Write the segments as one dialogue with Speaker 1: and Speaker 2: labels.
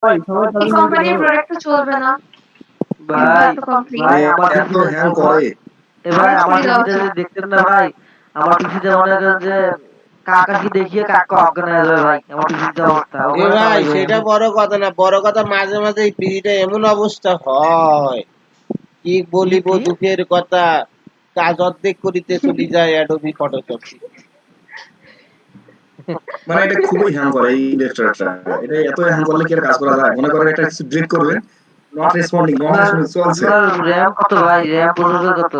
Speaker 1: এই কোম্পানির প্রোডাক্ট চলবে না।
Speaker 2: ভাই
Speaker 1: এত কমপ্লিট
Speaker 2: ভাই আমার
Speaker 3: এত হ্যাং করে
Speaker 2: ভাই আমার পিসিতে দেখতেন না ভাই, আমার পিসিতে মনে করেন যে কাকাকে দেখিয়ে কাকা অজ্ঞান হয়ে যাবে ভাই, আমার পিসিতে অবস্থা
Speaker 4: এ ভাই সেটা বড় কথা না, বড় কথা মাঝে মাঝে এই পিজিটা এমন অবস্থা হয়, কি বলিব দুঃখের কথা, কাজ অর্ধেক করিতে চলে যায় অ্যাডোবি ফটোশপ।
Speaker 3: মানে এটা খুবই হ্যাং করে এই লেকচারটা, এটা এত হ্যাং করলে কি আর কাজ করা যায়? মনে করেন একটা কিছু ডিলিট করবেন, নট রেসপন্ডিং চলছে।
Speaker 2: র‍্যাম কত ভাই, র‍্যাম প্রসেসর কত?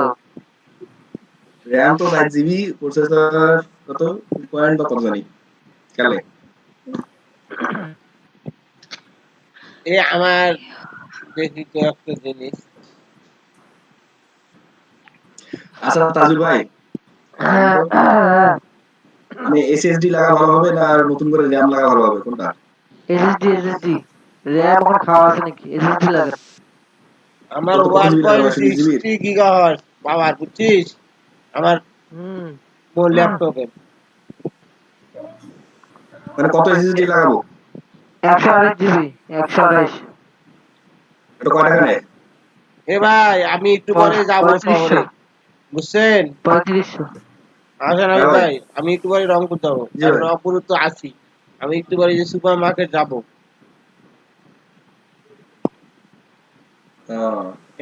Speaker 3: র‍্যাম তো 5 জিবি, প্রসেসর কত পয়েন্ট বা কত জানি খেলে।
Speaker 4: এ আমার দেখি তো একটা জিনিস।
Speaker 3: আচ্ছা তাজুল ভাই, মানে এসএসডি লাগা ভালো হবে না আর নতুন করে র‍্যাম লাগা ভালো হবে, কোনটা?
Speaker 2: এসএসডি র‍্যাম এখন খাওয়া আছে নাকি? এসএসডি লাগে।
Speaker 4: আমার 1.63 গিগাহার্টজ পাওয়ার, বুঝছিস? আমার ল্যাপটপে
Speaker 3: মানে কত এসএসডি লাগাবো?
Speaker 2: 128 জিবি, 128।
Speaker 3: এটা কয় টাকা নেয়?
Speaker 4: এ ভাই আমি একটু পরে যাব শহরে, বুঝছেন?
Speaker 2: 3500।
Speaker 4: আসেন ভাই, আমি একটু পরে রংপুর যাবো, রংপুর তো আছি, আমি একটু পরে যে সুপার মার্কেট যাবো।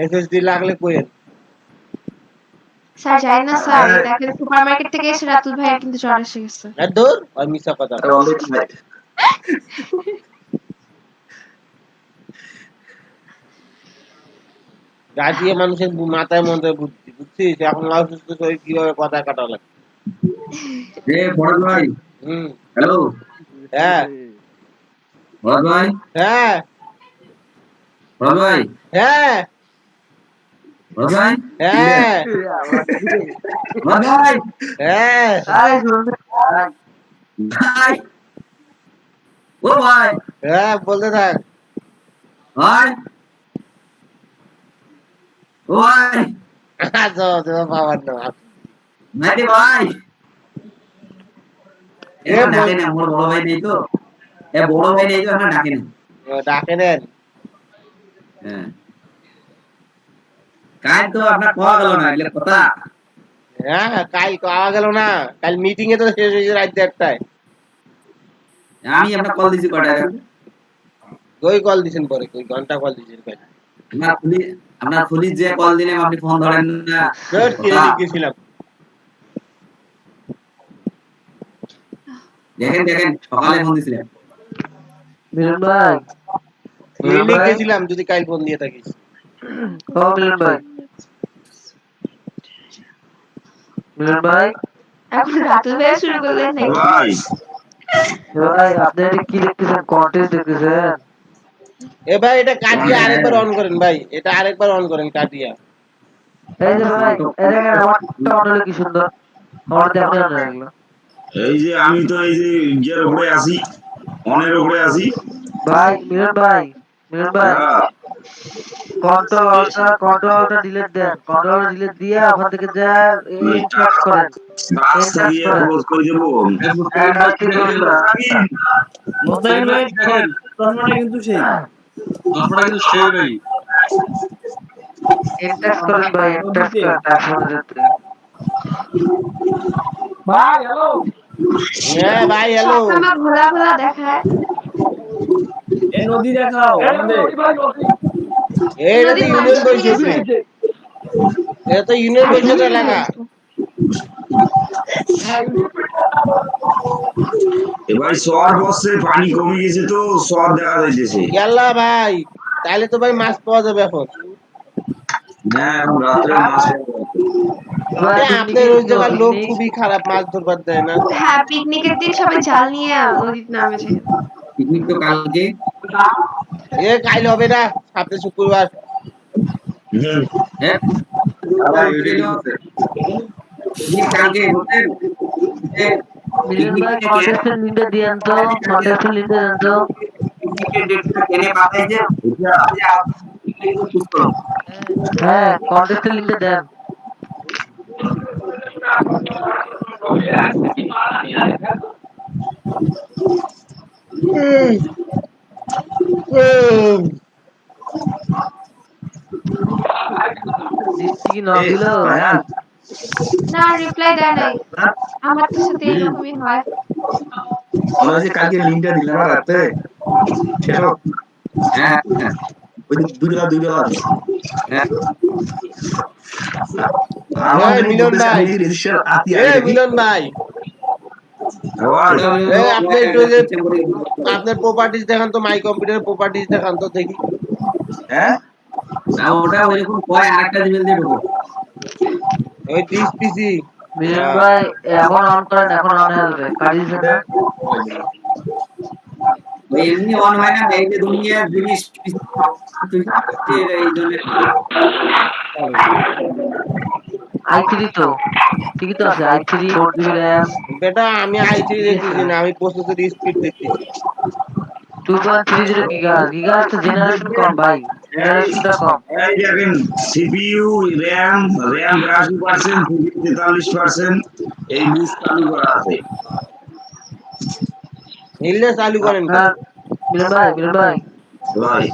Speaker 4: এসএসডি লাগলে কইেন
Speaker 1: স্যার। যাই না স্যার, দেখেন সুপার মার্কেট থেকে এসে রাতুল ভাই কিন্তু জ্বর এসে গেছে।
Speaker 4: দূর ওই মিছা কথা। রাজিয়ে মানুষের মাথায় মধ্যে বুদ্ধি, বুঝছিস? এখন অসুস্থ শরীর কিভাবে কথা কাটা লাগে।
Speaker 3: ফরদ ভাই, হ্যালো।
Speaker 4: হ্যাঁ
Speaker 3: ফরদ ভাই,
Speaker 4: হ্যাঁ
Speaker 3: ফরদ ভাই,
Speaker 4: হ্যাঁ
Speaker 3: ফরদ ভাই,
Speaker 4: হ্যাঁ
Speaker 3: ফরদ ভাই,
Speaker 4: হ্যাঁ
Speaker 3: ভাই, ও ভাই,
Speaker 4: হ্যাঁ বলতে থাক
Speaker 3: ভাই, ও ভাই,
Speaker 4: আচ্ছা বাবার নাম
Speaker 3: নাইরে ভাই, এ ডাকে না, মোর বড় ভাই নেই তো, এ বড় ভাই নেই তো, আমরা ডাকে না,
Speaker 4: ডাকে নেন।
Speaker 3: হ্যাঁ কাল তো আপনার পাওয়া গেল না, এগুলো কথা।
Speaker 4: হ্যাঁ কাল পাওয়া গেল না, কাল মিটিং এ তো শেষ হয়েছে রাত 1টায়।
Speaker 3: আমি আপনার কল দিছি কটায়?
Speaker 4: কই কল দিছেন পরে, কই ঘন্টা কল দিছেন ভাই?
Speaker 3: আপনার খুলি যে কল দিলাম আপনি ফোন ধরেন না।
Speaker 4: স্যার কে লিখেছিলাম,
Speaker 3: দেখেন দেখেন সকালে ফোন দিছিলেন
Speaker 2: মিলন ভাই,
Speaker 4: লিখেছিলাম যদি কাল ফোন দিয়ে থাকিস।
Speaker 2: ও মিলন ভাই, মিলন ভাই,
Speaker 1: এখন রাতুল ভাই শুরু করলেন নাকি?
Speaker 3: ভাই
Speaker 2: ভাই আপনি কি দেখতেছেন? কন্টেস্ট দেখতেছেন?
Speaker 4: এ ভাই এটা কাটিয়া আরেকবার অন করেন ভাই, এটা আরেকবার অন করেন কাটিয়া।
Speaker 2: এই যে ভাই, এই দেখেন আমারটা অন হলো কি সুন্দর, আমার দেখেন না এগুলো।
Speaker 5: এই যে আমি তো এই যে ইয়ের উপরে আছি, অনের উপরে আছি
Speaker 2: ভাই মিলন ভাই, মিলন ভাই, কন্ট্রোলটা ডিলিট দেন, কন্ট্রোলটা ডিলিট দিয়ে ওখান থেকে যা ইনস্ট্রাক্ট করেন,
Speaker 5: রাস্তায় ক্লোজ করে দেব।
Speaker 6: মোতায়েন ভাই দেখেন চশমাটা কিন্তু সেই, চশমাটা কিন্তু সেই ভাই।
Speaker 2: ইনস্ট্রাক্ট করেন ভাই, ইনস্ট্রাক্ট করেন তারপরে যেতে।
Speaker 6: ভাই হ্যালো।
Speaker 4: হ্যাঁ ভাই হ্যালো।
Speaker 1: সবসময় ভোলা ভোলা দেখায়।
Speaker 6: এই নদী দেখাও আমাদের।
Speaker 4: এই নদী ইউনিয়ন পরিষদ, এটা তো ইউনিয়ন পরিষদ এলাকা।
Speaker 5: এবার সর বসে পানি কমে গেছে তো সর দেখা যাইতেছে।
Speaker 4: ইয়াল্লা ভাই, তাহলে তো ভাই মাছ পাওয়া যাবে এখন।
Speaker 5: হ্যাঁ এখন রাত্রে মাছ
Speaker 4: আপনার ওই জায়গার লোক খুবই খারাপ, মাছ ধরবার দেয় না।
Speaker 1: হ্যাঁ পিকনিকের দিন সবাই জাল নিয়ে নদীতে নামেছে।
Speaker 3: পিকনিক তো কালকে,
Speaker 4: এ কাল হবে না, সামনে শুক্রবার।
Speaker 3: হ্যাঁ কালকে
Speaker 2: মিলন ভাই কন্টেস্টের লিংকটা দিয়েন তো, কন্টেস্টের লিংকটা দেন তো। হ্যাঁ কন্টেস্টের লিংকটা দেন। দৃষ্টি কি নক
Speaker 3: এই,
Speaker 2: দিল?
Speaker 3: রায়ান,
Speaker 1: না রিপ্লাই দেয় নাই। আমার তো সাথে এরকমই হয়।
Speaker 3: মনে হচ্ছে কালকে লিঙ্কটা দিলে না রাতে শেষ হোক।
Speaker 6: হ্যাঁ হ্যাঁ
Speaker 3: ওই $2
Speaker 6: হ্যাঁ
Speaker 3: আমার
Speaker 4: এই মিলন
Speaker 3: বলতেছে
Speaker 4: ভাই,
Speaker 3: আমি রেজিস্টার আতি
Speaker 4: এই
Speaker 3: আগে
Speaker 4: মিলন ভাই, এই আপনি একটু যে আপনার প্রপার্টিজ দেখান তো, মাই কম্পিউটার প্রপার্টিজ দেখান তো দেখি।
Speaker 3: হ্যাঁ
Speaker 6: না ওটা ওইরকম কয় আরেকটা জিমেল দিয়ে ঢুকো
Speaker 4: ওই ডিস পিসি
Speaker 2: মিলন ভাই এখন অন করেন, এখন অন হয়ে যাবে। কাটি দিছেন না?
Speaker 6: ওই এমনি অন হয় না এই যে দুনিয়া জিনিস এই জন্য
Speaker 2: i3 তো ঠিকই তো আছে, i3 4GB RAM
Speaker 4: বেটা আমি আইটি দেখতেছি না, আমি প্রসেসর স্পিড দেখতেছি।
Speaker 2: 2.30 গিগাহার্জ তো জেনারেশন কম ভাই, জেনারেশনটা কম।
Speaker 5: এই দেখেন সিপিইউ র্যাম র্যাম 82% সিপিইউ 43% এই বুস্ট চালু করা আছে।
Speaker 4: হিললে চালু করেন কেন?
Speaker 2: আপনার মিলন ভাই
Speaker 5: ভাই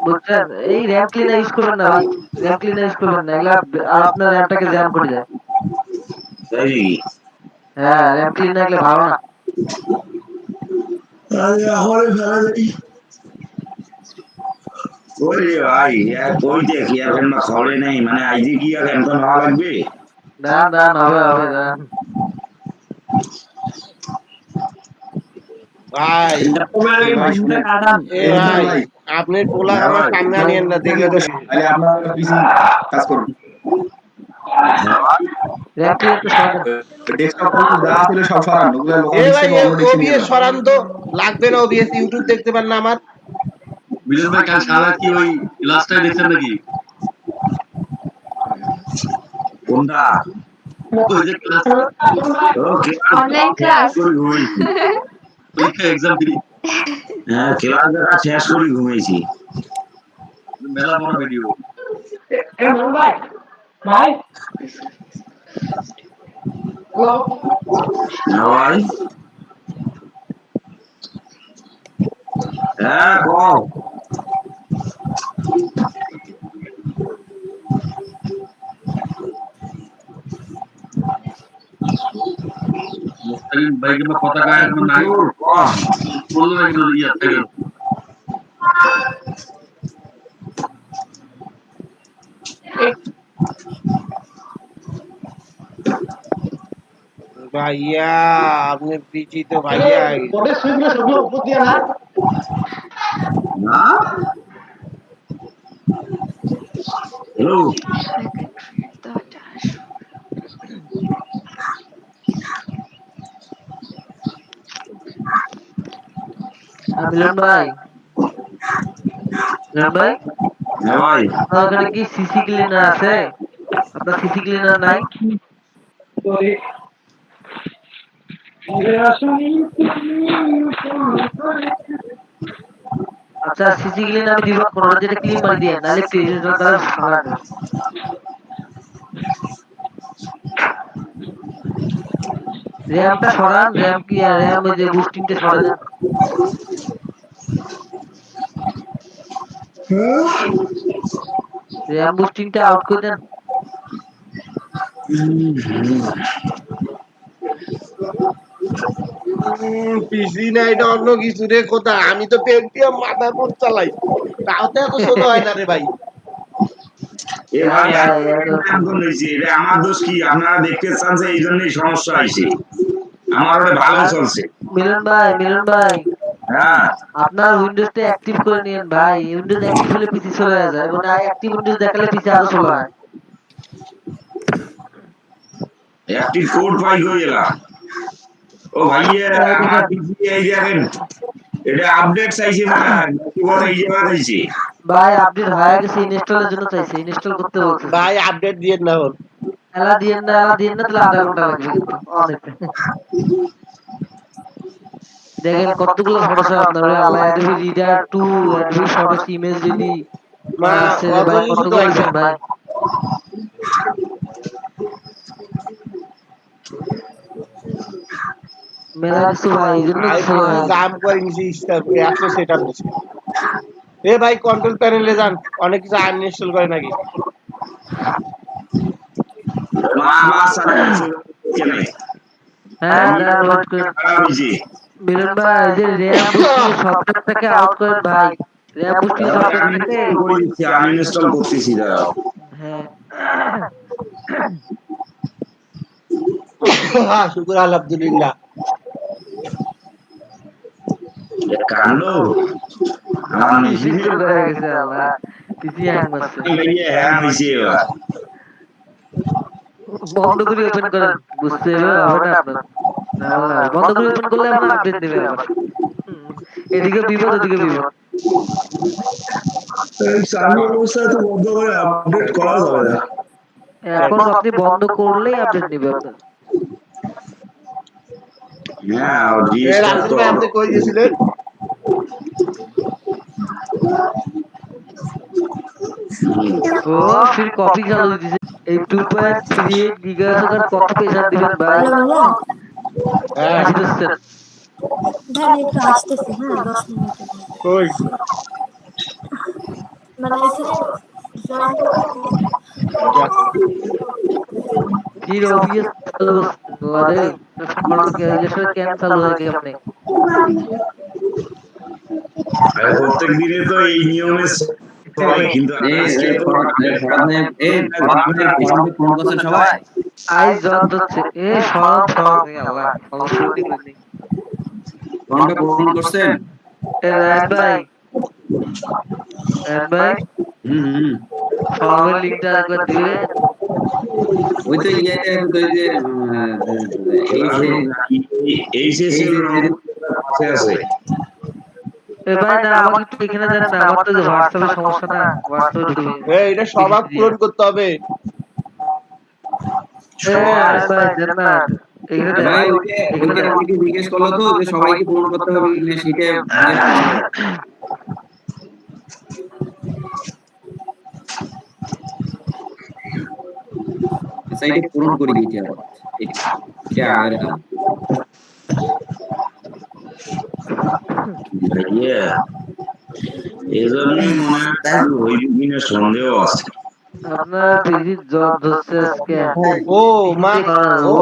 Speaker 2: বুঝছেন, এই র্যাম ক্লিনার ইউজ করবেন না ভাই, র্যাম ক্লিনার ইউজ করবেন না, এগুলা আর আপনার র্যামটাকে জ্যাম করে দেয়।
Speaker 5: তাই নাকি?
Speaker 2: হ্যাঁ, র্যাম ক্লিনার এগুলো ভালো না।
Speaker 5: আরে ahora ফেলা যাই ওই রে ভাই কই দেখি এখন না খবরে নেই, মানে আইজি কি আর এখন না লাগবে।
Speaker 2: দান হবে দান।
Speaker 4: ভাই এ ভাই, আপনি পোলা আমার সামনে আনিয়েন না, দেখলে তো
Speaker 3: তাহলে আপনার পিসি কাজ করুন।
Speaker 2: র্যাম ক্লিনার তো সহজ।
Speaker 3: ডেস্কটপ যা ছিল সব সরান, ওগুলো লোকাল
Speaker 4: এ ভাই
Speaker 3: সিস্টেমে অলরেডি
Speaker 4: ওবিএস সরান তো, লাগবে না ওবিএস, ইউটিউব দেখতে পারেন না আমার।
Speaker 6: মিলন ভাই কাল সারা কি ওই ক্লাসটাই দেখছেন নাকি
Speaker 5: কোনটা?
Speaker 6: ওই যে ক্লাস
Speaker 5: ওকে
Speaker 1: অনলাইন ক্লাস।
Speaker 6: পরীক্ষা এক্সাম দিই
Speaker 5: হ্যাঁ ক্লাস দেখা শেষ করে ঘুমিয়েছি।
Speaker 6: মেলা বড় ভিডিও
Speaker 5: ভাই হ্যাঁ কও
Speaker 6: মুস্তাকিম ভাই কিংবা পতাকা এখন নাই বললো না কিন্তু ইয়া থাকে
Speaker 4: ভাইয়া আপনি পিছি তো ভাইয়া।
Speaker 5: না হ্যালো
Speaker 2: মিলন ভাই
Speaker 5: হ্যাঁ ভাই
Speaker 2: আপনার ওখানে কি সিসি ক্লিনার আছে? আপনার সিসি ক্লিনার নাই? আচ্ছা সিসি ক্লিনার আমি দিব, কোনটা যেটা ক্লিন মারি দিয়ে, নাহলে ক্লিনার দ্বারা সারা দেয়। র্যামটা সরান, র্যাম কি র্যাম ওই যে বুস্টিংটা সরা দেন। র্যাম বুস্টিংটা আউট করে দেন।
Speaker 4: পিসি না, এটা অন্য কিছু রে কথা। আমি তো পেন্টিয়াম মাথার উপর চালাই, তাও তো এত ছোট হয় না রে ভাই।
Speaker 5: এ ভাই এখন হয়েছে এটা আমার দোষ কি? আপনারা দেখতে চান যে এই জন্যই সমস্যা হয়েছে। আমার ওটা ভালো চলছে।
Speaker 2: মিলন ভাই
Speaker 5: হ্যাঁ
Speaker 2: আপনার উইন্ডোজটা অ্যাক্টিভ করে নিন ভাই, উইন্ডোজ অ্যাক্টিভ হলে পিসি চলে যায়, এবং অ্যাক্টিভ উইন্ডোজ দেখালে পিসি আরো চলে যায়।
Speaker 5: একটি কোড পাই গেলাম। ও ভাইয়া আমার পিসি এই দেখেন এটা আপডেট চাইছে মনে হয় নাকি বলে এই জায়গা চাইছে।
Speaker 2: ভাই আপডেট হয়ে গেছে, ইনস্টলের জন্য চাইছে, ইনস্টল করতে বলছে।
Speaker 4: ভাই আপডেট দিয়ে না হল।
Speaker 2: এলা দিয়েন না তাহলে আধা ঘন্টা লাগবে কিন্তু অনেক। দেখেন কতগুলো সমস্যা আপনার আলা Adobe reader 2, Adobe photos image really
Speaker 4: মা
Speaker 2: ভাই কতগুলো আইছেন ভাই। মেলা কিছু ভাই, এই জন্য
Speaker 4: কাম করে নিছি, স্টাফ 100 সেটআপ দিছি। এ ভাই কন্ট্রোল প্যানেলে যান, অনেক কিছু আনইনস্টল করে নাকি।
Speaker 5: মা সার্ভিস কেন
Speaker 2: হ্যাঁ ডাউনলোড করে
Speaker 5: খারাপ হয়েছে
Speaker 2: মিলন ভাই যে র‍্যাম বুস্টিং সফটওয়্যারটাকে আউট করেন ভাই, র‍্যাম বুস্টিং সফটওয়্যার থেকে
Speaker 5: আনইনস্টল করতেছি দাঁড়াও
Speaker 2: হ্যাঁ
Speaker 4: হ্যাঁ শুকুর আলহামদুলিল্লাহ।
Speaker 5: কাণ্ড আমার
Speaker 2: বেশি
Speaker 5: নিজের
Speaker 2: করে গেছে আল্লাহ, পিসি হ্যাং মারছে।
Speaker 5: হ্যাঁ হয়েছে এবার
Speaker 2: বন্ধ করে ওপেন করেন, বুঝতে হবে না আপনার। না বন্ধ করে ওপেন করলে আপনার আপডেট দেবে আবার। এদিকে বিপদ ওদিকে বিপদ।
Speaker 5: চালু অবস্থায় তো বন্ধ করে আপডেট করা যাবে না।
Speaker 2: এখন আপনি বন্ধ করলেই আপডেট নেবে আপনার।
Speaker 5: হ্যাঁ
Speaker 4: এ রাজীব ভাই আপনি কই গেছিলেন?
Speaker 2: ও फिर कॉपी चालू दीजिए এই 2.38 গিগাহার্টজ এর কপি পেশার দিবেন ভাই।
Speaker 4: হ্যাঁ
Speaker 2: আসতেছেন
Speaker 7: ভাই একটু আসতেছি, হ্যাঁ 10 মিনিটের মধ্যে।
Speaker 4: কই
Speaker 7: মানে এখানে জয়েন
Speaker 2: কি ওবিএস চালু করে আমার গ্যাজেটের কেন চালু হয় আপনি?
Speaker 5: আর প্রত্যেক দিনে তো এই নিয়মে চলে, কিন্তু আজকে তো
Speaker 6: ফোন করছেন সবাই।
Speaker 2: আই জব হচ্ছে এ সব সব আল্লাহ অলরেডি কইছি।
Speaker 6: ফোনটা ফোন করছেন?
Speaker 2: এ রাত ভাই
Speaker 6: হুম
Speaker 2: ফর্মের লিংকটা একবার দিবে।
Speaker 6: ওই তো ইয়েতে ওই যে
Speaker 5: এই শেষের পাশে আছে
Speaker 2: এ ভাই না আমাকে একটু এখানে দেন না, আমার তো হোয়াটসঅ্যাপে সমস্যা না, হোয়াটসঅ্যাপে ঢুকে
Speaker 4: এটা সবাক পূরণ করতে হবে।
Speaker 2: ভাই দেন না এখানে
Speaker 6: ভাই ওইটা আমাকে জিজ্ঞেস করলো তো যে সবাইকে ফোন করতে হবে কিনা সেটা সাইডে পূরণ করে দিয়েছি আবার। এটা আগের কাজ।
Speaker 5: এই জন্যই মনে হয় ওই দিনের সন্দেহ আছে।
Speaker 2: আপনার পিজি জব ধরছে আজকে।
Speaker 4: ও মা ও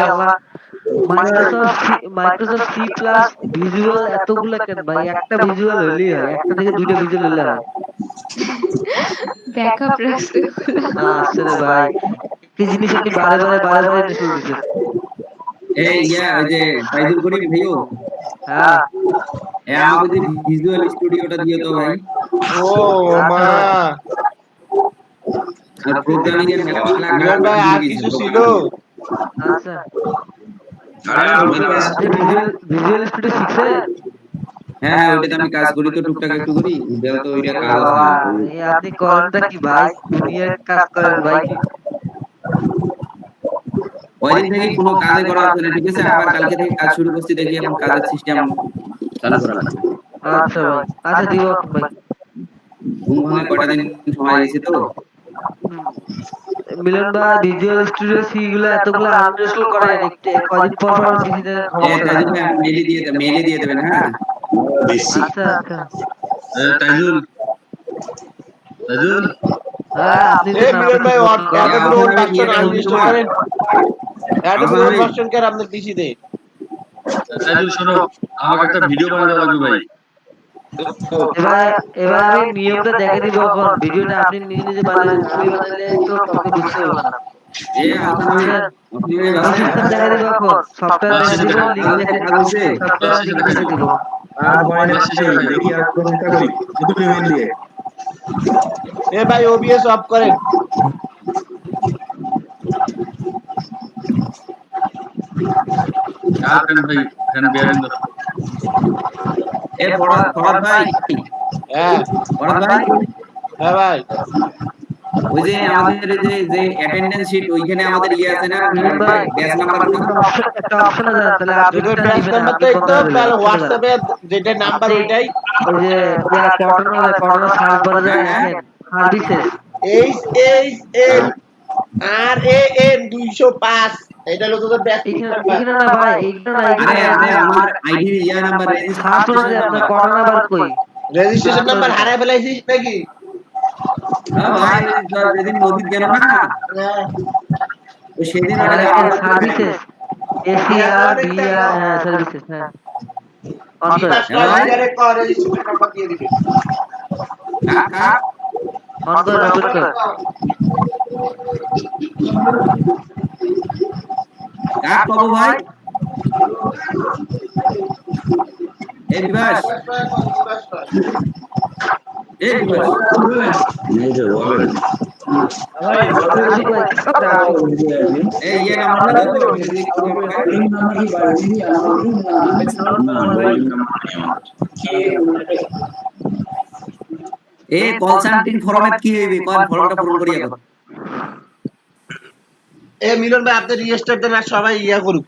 Speaker 2: আল্লাহ মাইক্রোসফট সি প্লাস ভিজুয়াল এতগুলো কেন ভাই? একটা ভিজুয়াল হলেই হয়, একটা থেকে দুইটা ভিজুয়াল হলে হয়।
Speaker 1: ব্যাকআপ রাখতে
Speaker 2: না আসলে ভাই কি জিনিস আপনি বারে বারে ইনস্টল দিচ্ছেন।
Speaker 6: এই ওই যে ফাইজুল করিম ভাইও
Speaker 2: হ্যাঁ
Speaker 6: আমাকে যে ভিজুয়াল স্টুডিওটা দিয়ে তো ভাই।
Speaker 4: ও মা
Speaker 6: আর প্রোগ্রামিং এর
Speaker 4: মিলন ভাই আর কিছু ছিল?
Speaker 2: আচ্ছা
Speaker 5: আরে
Speaker 2: ভিজুয়াল স্টুডিও শিখছে?
Speaker 6: হ্যাঁ ওইটাতে আমি কাজ করি তো টুকটাক একটু করি, দেও তো ওইটা কাজ আছে।
Speaker 2: আপনি করেনটা কি ভাই? দুনিয়ার কাজ করেন ভাই।
Speaker 6: ওইদিন থেকে কোনো কাজে করা হচ্ছে না, ঠিক আছে? আবার কালকে থেকে কাজ শুরু করছি, দেখি এখন কাজের সিস্টেম চালু করা লাগবে।
Speaker 2: আচ্ছা ভাই আচ্ছা দিব ভাই।
Speaker 6: ঘুমানো কয়টা দিন সময় দিয়েছি তো।
Speaker 2: মিলন ভাই ভিজুয়াল স্টুডিও সি গুলো এতগুলো আনইনস্টল করেন, একটু কদিন পর পিসিতে খবর দেন।
Speaker 6: মেইলে দিয়ে দেবেন। হ্যাঁ
Speaker 5: বেশি
Speaker 2: আচ্ছা আচ্ছা
Speaker 6: তাইজুল
Speaker 2: হ্যাঁ আপনি
Speaker 4: এ মিলন ভাই অ্যাডোবি ওন ভার্সন আনইনস্টল করেন। অ্যাডোবি ওন ভার্সন কে আপনার পিসি দে।
Speaker 6: তাইজুল শোনো, আমাকে একটা ভিডিও বানাতে লাগবে ভাই।
Speaker 2: এবার আমি নিয়মটা দেখে দিব। এখন ভিডিওটা আপনি নিজে নিজে বানালে তো কাউকে বুঝতে হবে না।
Speaker 6: আপনি
Speaker 2: সিস্টেম দেখে দিব, এখন সফটওয়্যার দেখে দিব, লিংক দেখে দিব।
Speaker 3: আর পয়েন্ট দেখি আর কোনটা করি শুধু ইমেল দিয়ে।
Speaker 4: এ ভাই ওবিএস অফ করেন।
Speaker 6: আর কেন ভাই কেন বেরেন তো এ ফরহাদ ভাই।
Speaker 4: হ্যাঁ
Speaker 6: ফরহাদ ভাই
Speaker 4: হ্যাঁ ভাই
Speaker 6: ওই যে আমাদের যে অ্যাটেন্ডেন্স শিট ওইখানে আমাদের ইয়ে আছে না ব্যাচ নাম্বার
Speaker 2: একটা অপশন আছে, তাহলে আপনি
Speaker 4: যদি ব্যাচ নাম্বার তো একটু তাহলে হোয়াটসঅ্যাপে যেটা নাম্বার ওইটাই
Speaker 2: ওই যে পড়ানো সার্চ করা যায় দেখেন সার্ভিসেস
Speaker 4: HSN RAN 205 এটা হলো তোদের ব্যাচ
Speaker 2: এখানে না ভাই, এইটা না,
Speaker 6: আরে আমার আইডি ইয়া নাম্বার
Speaker 2: সার্চ করে আপনার করোনা বার কই
Speaker 4: রেজিস্ট্রেশন নাম্বার হারায় ফেলাইছিস নাকি?
Speaker 6: হ্যাঁ ভাই যেদিন নদীর গেল না তো সেদিন
Speaker 2: সার্ভিসেস এসিআর বিআর সার্ভিসেস হ্যাঁ অন কর
Speaker 4: রেজিস্ট্রেশন নাম্বার দিয়ে দিবি।
Speaker 2: অন কর ওপেন কর
Speaker 6: কাক পাবো ভাই এই বিবাস এই বিবাস
Speaker 5: এই যে বলেন
Speaker 6: এই ইয়ে নাম্বার না তো এ কনসাল্টিং ফরম্যাট কি হইবে কোন ফর্মটা পূরণ করিয়া কর
Speaker 4: এ মিলন ভাই আপনি রেজিস্টার দেন আর সবাই ইয়া করুক।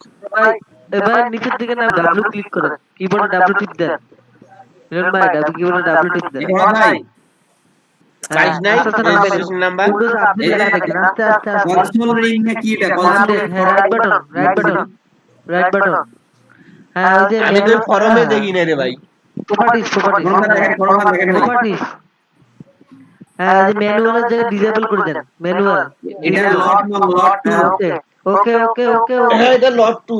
Speaker 2: এবার নিচের দিকে না ডাব্লিউ ক্লিক করেন কিবোর্ডে ডাব্লিউ টিপ দেন মিলন ভাই কিবোর্ডে ডাব্লিউ টিপ দেন
Speaker 6: এই ভাই
Speaker 4: সাইজ নাই রেজিস্ট্রেশন নাম্বার
Speaker 2: উইন্ডোজ আপডেট লেখা থাকে আস্তে আস্তে আস্তে
Speaker 6: কনসোল রিং না কি এটা কনসোল
Speaker 2: হ্যাঁ রাইট বাটন হ্যাঁ ওই যে
Speaker 4: আমি তো ফরমে দেখি না রে ভাই।
Speaker 2: প্রপার্টিজ প্রপার্টিজ হ্যাঁ যে ম্যানুয়ালের জায়গায় ডিসেবল করে দেন ম্যানুয়াল
Speaker 6: এটা লট 2
Speaker 2: ওকে ওকে ওকে ওকে
Speaker 4: হ্যাঁ এটা লট 2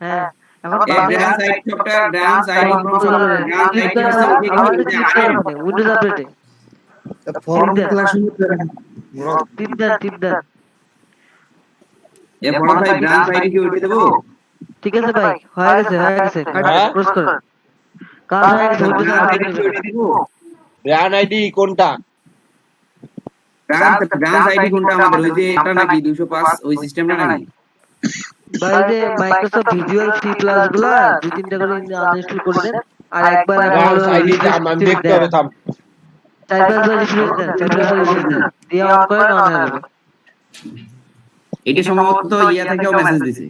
Speaker 2: হ্যাঁ এখন
Speaker 6: branch side software branch side
Speaker 2: Windows আপডেটে
Speaker 3: ফর্ম ক্লাস
Speaker 2: টিপ দেন
Speaker 6: এ বড় ভাই ব্রাঞ্চ আইডি কি উঠে দেবো
Speaker 2: ঠিক আছে ভাই হয়ে গেছে ক্রস করুন কাজ হয়ে গেছে উইন্ডোজ আপডেট
Speaker 6: উঠে দেবো
Speaker 4: ব্র্যান্ড আইডি কোনটা?
Speaker 6: ব্রাঞ্চ আইডি কোনটা আমাদের ওই যে এটা নাকি 205 ওই সিস্টেমটা নাকি
Speaker 2: ভাই যে মাইক্রোসফট ভিজুয়াল সি প্লাস গুলা দুই তিনটা করে আনইনস্টল করে দেন আর একবার
Speaker 4: ব্র্যান্ড আইডিটা আমি দেখতে হবে থাম।
Speaker 2: চাইবার রিফ্রেশ দেন দিয়ে অন করেন অন হয়ে যাবে
Speaker 6: এটা সম্ভবত ইয়া থেকেও মেসেজ দিছে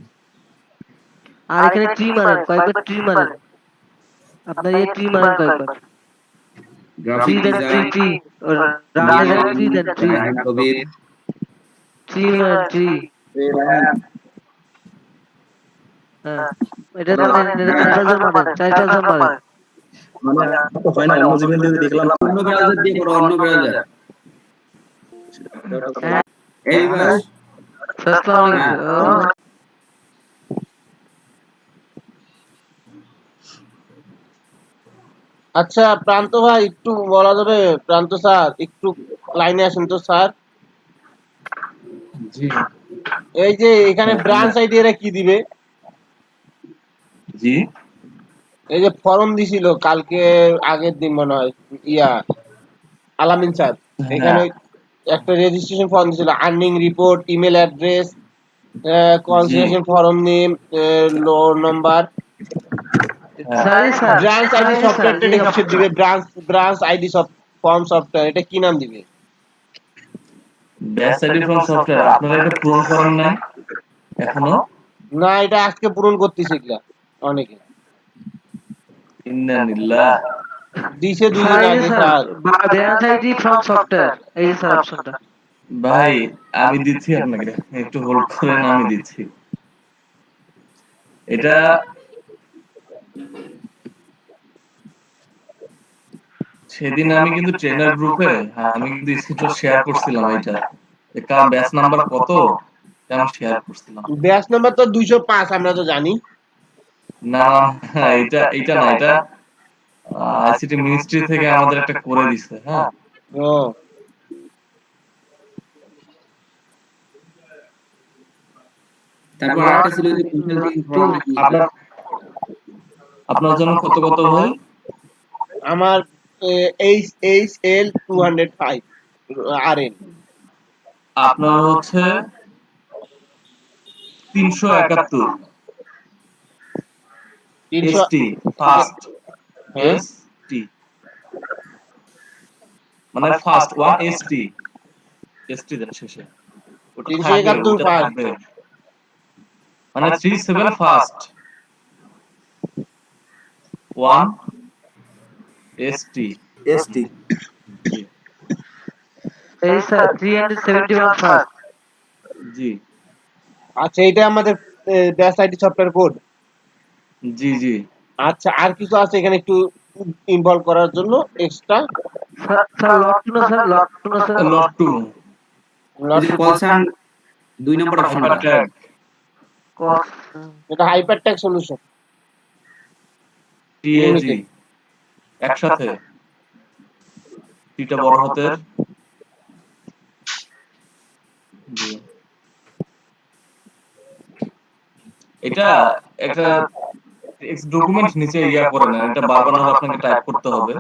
Speaker 2: আর এখানে ট্রি মারেন কয়েকবার ট্রি মারেন আপনার এই ট্রি মারেন কয়েকবার
Speaker 6: গ্রাফিক ডিজাইন
Speaker 2: ট্রি রানের ট্রি দেন
Speaker 6: কবির
Speaker 2: ট্রি হ্যাঁ এটা চাইবার মারেন
Speaker 3: মানে হয় না অন্য জিমেল দিয়ে দেখলাম
Speaker 6: অন্য ব্রাউজার দিয়ে করো অন্য ব্রাউজার এই বাস
Speaker 2: আসসালামু আলাইকুম
Speaker 4: আচ্ছা প্রান্ত ভাই একটু বলা যাবে? প্রান্ত স্যার একটু লাইনে আসেন তো স্যার।
Speaker 5: জি
Speaker 4: এই যে এখানে ব্রাঞ্চ আইডি এরা কি দিবে?
Speaker 5: জি
Speaker 4: এই যে ফর্ম দিছিল কালকে আগের দিন মনে হয় ইয়া আলামিন স্যার এখানে একটা রেজিস্ট্রেশন ফর্ম দিছিল earning report email address consideration form name loan number branch ID সফটওয়্যারটা কিসের দিবে? ব্রাঞ্চ আইডি ফর্ম সফটওয়্যার এটা কি নাম দিবে?
Speaker 5: ব্যাস আইডি ফর্ম সফটওয়্যার আপনারা এটা পূরণ করেন না এখনো?
Speaker 4: না এটা আজকে পূরণ করতেছে এগুলা অনেকে
Speaker 5: ইন্নালিল্লাহ
Speaker 4: দিছে দুই দিন আগে sir.
Speaker 2: Branch ID from software এই যে স্যার অপশনটা
Speaker 5: ভাই আমি দিচ্ছি আপনাকে একটু হোল্ড করেন আমি দিচ্ছি এটা সেদিন আমি কিন্তু ট্রেনার গ্রুপে আমি কিন্তু স্ক্রিনশট শেয়ার করছিলাম এটা কার ব্যাচ নাম্বার কত আমি শেয়ার করছিলাম
Speaker 4: ব্যাচ নাম্বার তো 205 আমরা তো জানি
Speaker 5: না এটা না এটা আইসিটি মিনিস্ট্রি থেকে আমাদের একটা করে দিছে হ্যাঁ
Speaker 4: ও
Speaker 6: তারপর আরেকটা ছিল যে কনসাল্টিং ফর্ম নাকি
Speaker 5: আপনার জন্য কত ভাই?
Speaker 4: আমার HL 205 RN
Speaker 5: আপনার হচ্ছে 371 ST ফার্স্ট ST মানে ফার্স্ট 1 ST দেন শেষে
Speaker 4: 371 ফার্স্ট
Speaker 5: মানে 37 ফার্স্ট 1 ST
Speaker 2: এই স্যার 371 ফার্স্ট
Speaker 5: জি
Speaker 4: আচ্ছা এটা আমাদের ব্যাচ আইডি সফটওয়্যার কোড
Speaker 5: জি
Speaker 4: আচ্ছা আর কিছু আছে এখানে একটু ইনভলভ করার জন্য এক্সট্রা
Speaker 2: স্যার লট টু না স্যার, লট টু না স্যার,
Speaker 6: লট 2 এই যে কলসান 2 নম্বর অপশনটা
Speaker 5: হাইপারট্যাগ
Speaker 2: কস
Speaker 4: এটা হাইপার ট্যাগ সলিউশন
Speaker 5: টিএজি একসাথে টিটা বড় হাতের জি। এটা একটা ডকুমেন্ট নিচে ইয়া করে নেন, এটা বারবার না আপনাকে টাইপ করতে হবে,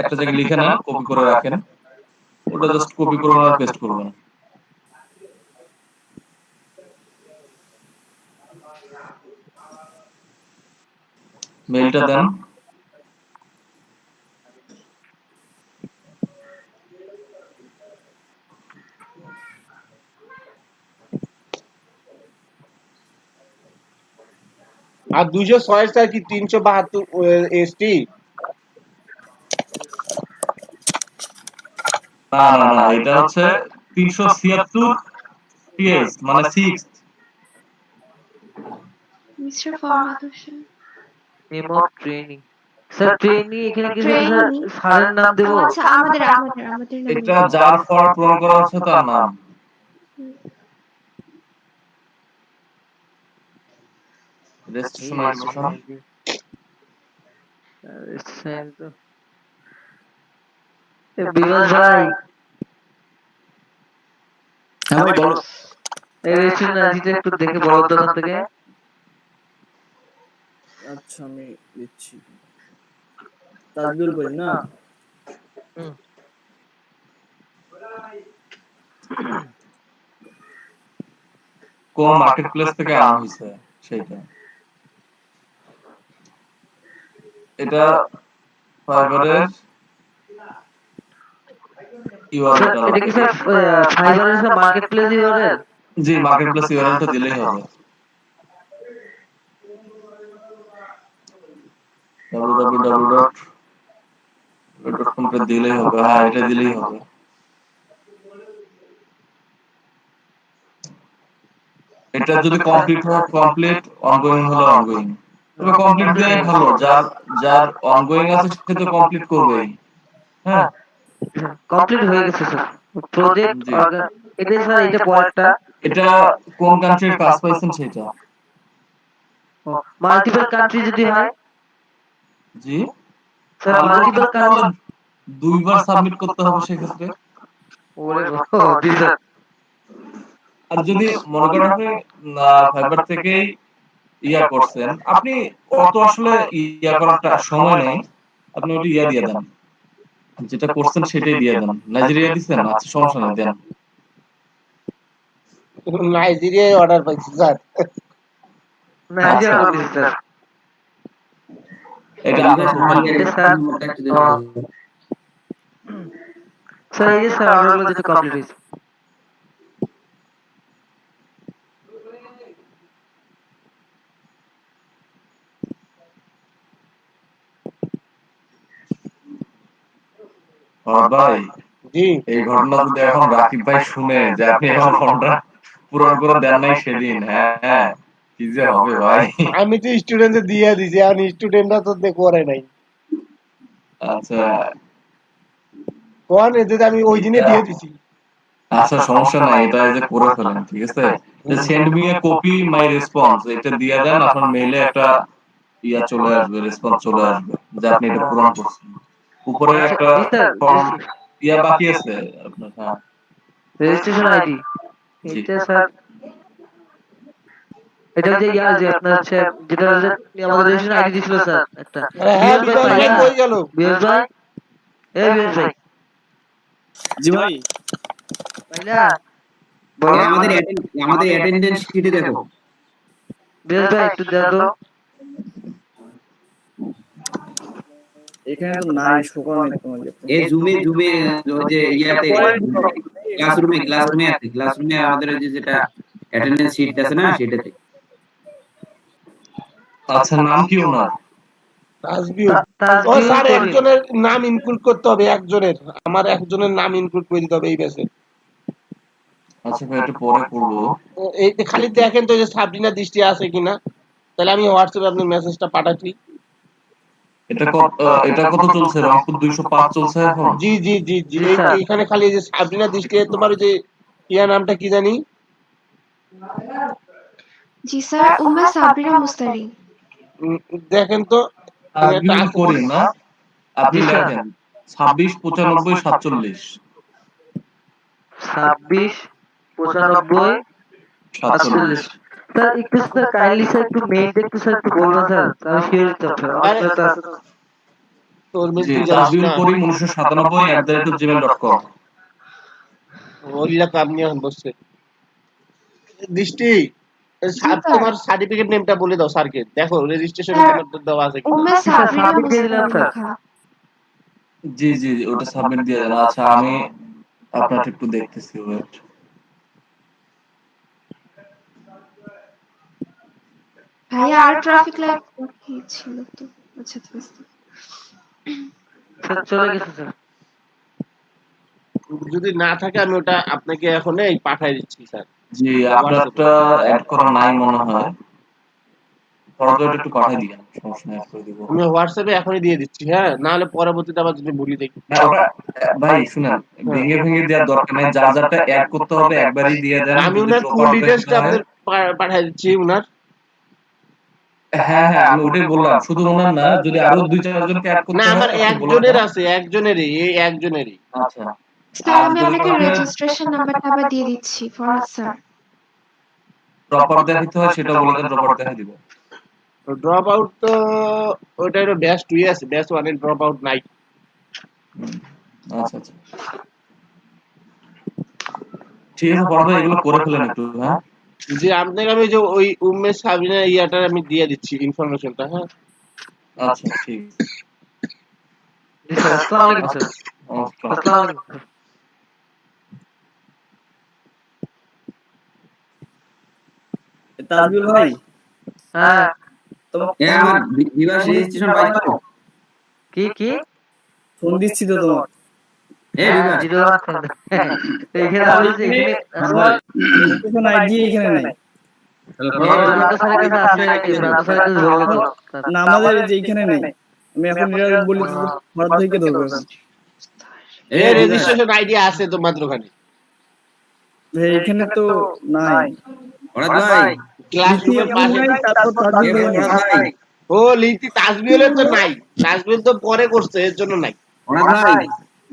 Speaker 5: একটা জায়গায় লিখে নেন, কপি করে রাখেন, ওটা জাস্ট কপি করবেন আর পেস্ট করবেন। মেইলটা দেন।
Speaker 4: আর 206 স্যার কি 372 এসটি
Speaker 5: না না না, এটা হচ্ছে 376 টিএস মানে 6
Speaker 1: mister Farhad Hossain.
Speaker 2: Memo training. Sir training এখানে কি স্যার স্যারের নাম দেব?
Speaker 1: আচ্ছা আমাদের নাম।
Speaker 5: এটা যার ফর পূরণ করা হচ্ছে তার নাম। রেজিস্ট্রেশন ইনফরমেশন
Speaker 2: বিমল ভাই
Speaker 6: হ্যাঁ ভাই বলো।
Speaker 2: এই রেজিস্ট্রেশন আইডিটা একটু দেখে বলো তো ওখান থেকে।
Speaker 8: আচ্ছা আমি দিচ্ছি। তাজবির করি না?
Speaker 5: কোন মার্কেট প্লেস থেকে আনা হয়েছে সেটা। এটা ফাইবারের ইউআরএল।
Speaker 2: এটা কি স্যার ফাইবারের স্যার মার্কেট প্লেস ইউআরএল?
Speaker 5: জি, মার্কেট প্লেস ইউআরএলটা দিলেই হবে। www.com তে দিলেই হবে। হ্যাঁ, এটা দিলেই হবে। এটা যদি কমপ্লিট হয় কমপ্লিট, অনগোয়িং হলে অনগোয়িং। তবে কমপ্লিট দেওয়াই ভালো, যার অনগোয়িং আছে সে তো কমপ্লিট করবেই। হ্যাঁ,
Speaker 2: কমপ্লিট হয়ে গেছে স্যার প্রজেক্ট। এটা স্যার এটা পরেরটা।
Speaker 5: এটা কোন কান্ট্রির কাজ পাইছেন সেটা।
Speaker 2: মাল্টিপল কান্ট্রি যদি হয়?
Speaker 5: জি
Speaker 2: স্যার মাল্টিপল কান্ট্রি
Speaker 5: দুইবার সাবমিট করতে হবে সেক্ষেত্রে।
Speaker 2: ওরে বাবা স্যার।
Speaker 5: আর যদি মনে করেন আপনি ফাইবার থেকেই ইয়া করছেন, আপনি অত আসলে ইয়া করার সময় নেই, আপনি ওটা ইয়া দিয়ে দেন, যেটা করছেন সেটাই দিয়ে দেন। নাইজেরিয়া দিচ্ছেন, আচ্ছা সমস্যা নেই, দেন।
Speaker 4: নাইজেরিয়ায় অর্ডার পাইছি স্যার।
Speaker 2: নাইজেরিয়া বলছি স্যার।
Speaker 5: এটা
Speaker 2: এটা স্যার স্যার এই যে স্যার অর্ডারগুলো যেটা কমপ্লিট হয়েছে।
Speaker 5: ভাই
Speaker 4: জি,
Speaker 5: এই ঘটনা যদি এখন রাকিব ভাই শুনে যে আপনি এখন ফর্মটা পূরণ করে দেন নাই সেদিন, হ্যাঁ কি যে হবে ভাই।
Speaker 4: আমি তো স্টুডেন্টদের দিয়ে দিছি, আর স্টুডেন্টরা তো করে নাই।
Speaker 5: আচ্ছা
Speaker 4: কোন এতে আমি ওই দিনে দিয়ে দিছি।
Speaker 5: আচ্ছা সমস্যা নাই, এটা যে করে ফেলেন, ঠিক আছে। Send me a copy my response, এটা দিয়ে দেন, আপনার মেইলে একটা ইয়া চলে আসবে, রেসপন্স চলে আসবে যে আপনি এটা পূরণ করছেন। উপরে একটা ফর্ম ইয়া বাকি আছে আপনার। হ্যাঁ,
Speaker 2: রেজিস্ট্রেশন আইডি এটা স্যার, এটা যে ইয়া যে আপনার হচ্ছে যেটা আমাদের রেজিস্ট্রেশন আইডি দিছিল স্যার একটা।
Speaker 4: হ্যাঁ বিকাশ ভাই কই গেল?
Speaker 2: বিএস ভাই, এই বিএস ভাই।
Speaker 8: জি ভাই।
Speaker 2: ভাইলা
Speaker 6: আমাদের অ্যাটেন্ডেন্স শিটে দেখো।
Speaker 2: বিএস ভাই একটু দেখো।
Speaker 8: এখানে তো নাই শোকর নাই তোমার।
Speaker 6: এই জুমে ওই যে ইয়াতে ক্লাসরুমে আমাদের ওই যে যেটা অ্যাটেন্ডেন্স শিট আছে না সেটাতে।
Speaker 5: আচ্ছা নাম কি ওনার?
Speaker 4: তাজবির। ও স্যার একজনের নাম ইনক্লুড করতে হবে, একজনের, আমার একজনের নাম ইনক্লুড করে দিতে হবে এই ব্যাচে।
Speaker 5: আচ্ছা ভাই এটা পরে করব।
Speaker 4: এই খালি দেখেন তো যে সাবরিনা দৃষ্টি আছে কিনা, তাহলে আমি হোয়াটসঅ্যাপে আপনার মেসেজটা পাঠাচ্ছি।
Speaker 5: এটা কত চলছে? রংপুর 205 চলছে এখন।
Speaker 4: জি জি জি জি এইখানে খালি এই যে সাবরিনা দৃষ্টি তোমার ওই যে ইয়া নামটা কি জানি?
Speaker 1: জি স্যার, উম্মে সাবরিনা মুস্তারি।
Speaker 4: দেখেন তো
Speaker 5: তাজবিউল করিম না, আপনি লেখেন 26 95 47
Speaker 2: 26 95 47। স্যার একটু স্যার কাইন্ডলি স্যার একটু মেইনটা একটু স্যার একটু বলবেন স্যার, আমি শিওর হতাম স্যার।
Speaker 5: জি, তাজবিউল করিম 1997@gmail.com।
Speaker 4: ওইলা কাম নিয়ে বসছে দৃষ্টি। তোমার সার্টিফিকেট নেমটা বলে দাও স্যারকে, দেখো রেজিস্ট্রেশন তোমার দেওয়া আছে কিনা।
Speaker 1: উম্মে সাবরিনা মুস্তারি লেখা।
Speaker 5: জি জি জি, ওটা সাবমিট দিয়ে দেন। আচ্ছা আমি আপনারটা একটু দেখতেছি, ওয়েট।
Speaker 1: ভাইয়া আর ট্রাফিক লাইট কি ছিল তো? আচ্ছা ঠিক আছে
Speaker 2: স্যার চলে গেছে স্যার।
Speaker 4: যদি না থাকে আমি ওটা আপনাকে এখনই পাঠিয়ে দিচ্ছি স্যার।
Speaker 5: জি, আপনারটা অ্যাড করা নাই মনে হয়, পরবর্তীতে একটু পাঠিয়ে দিন, সমস্যা নেই, অ্যাড করে দিব।
Speaker 4: আমি হোয়াটসঅ্যাপে এখনই দিয়ে দিচ্ছি, হ্যাঁ, না হলে পরবর্তীতে আবার যদি ভুলি দেখি।
Speaker 5: ভাই শুনেন, ভেঙে ভেঙে দেওয়ার দরকার নাই, যার যারটা অ্যাড করতে হবে একবারই দিয়ে দেন।
Speaker 4: আমি উনার ফুল ডিটেইলসটা আপনাদের পাঠিয়ে দিচ্ছি উনার।
Speaker 5: হ্যাঁ হ্যাঁ, আমি ওটাই বললাম, শুধু ওনার না, যদি আরো 2-4 জনকে অ্যাড করতে
Speaker 4: না
Speaker 5: হয়
Speaker 4: আমার
Speaker 5: আপনি বলে
Speaker 4: একজনের
Speaker 5: দেন।
Speaker 4: আছে, একজনেরই, এই একজনেরই।
Speaker 5: আচ্ছা
Speaker 1: স্যার, আমি আপনাকে রেজিস্ট্রেশন নাম্বারটা আবার দিয়ে দিচ্ছি ফরহাদ স্যার।
Speaker 5: প্রপার দেখাইতে হয় সেটা বলে দেন, প্রপার দেখাই দিব।
Speaker 4: ড্রপ আউট তো ওটা হলো ব্যাচ 2 আছে, ব্যাচ 1 এর ড্রপ আউট নাই।
Speaker 5: আচ্ছা আচ্ছা ঠিক আছে, পরে এগুলো করে ফেলেন একটু। হ্যাঁ
Speaker 4: জি, আপনাকে আমি যে ওই উম্মে সাবিনা ইয়াটা আমি দিয়ে দিচ্ছি ইনফরমেশনটা। হ্যাঁ
Speaker 5: আচ্ছা ঠিক আছে।
Speaker 2: জি স্যার, আসসালামু আলাইকুম স্যার। আসসালামু আলাইকুম।
Speaker 8: তাজবিউল ভাই,
Speaker 2: হ্যাঁ
Speaker 6: আমার বিভাস রেজিস্ট্রেশন পাইছো?
Speaker 2: কি কি
Speaker 8: ফোন দিচ্ছি তো তোমার।
Speaker 6: বিভাস
Speaker 2: এইখানে আমি যে এখানে
Speaker 8: রেজিস্ট্রেশন আইডি এখানে নাই।
Speaker 2: প্রান্ত স্যারের কাছে আছে নাকি? প্রান্ত স্যারের কাছে বলবো তো।
Speaker 8: না আমাদের এই যে এখানে নেই। আমি এখন এটা বলি তো ফরহাদ ভাইকে ধরবো এখন।
Speaker 4: এই রেজিস্ট্রেশন আইডি আছে তোমাদের ওখানে?
Speaker 8: ভাই এখানে তো নাই।
Speaker 6: ফরহাদ ভাই
Speaker 4: ক্লাসরুমের পাশে
Speaker 8: তারপর তাজবিউল ভাই
Speaker 6: ফরহাদ ভাই
Speaker 4: ও লিখতি তাজবিউলের তো নাই, তাজবিউল তো পরে করছে এর জন্য নাই।
Speaker 6: ফরহাদ ভাই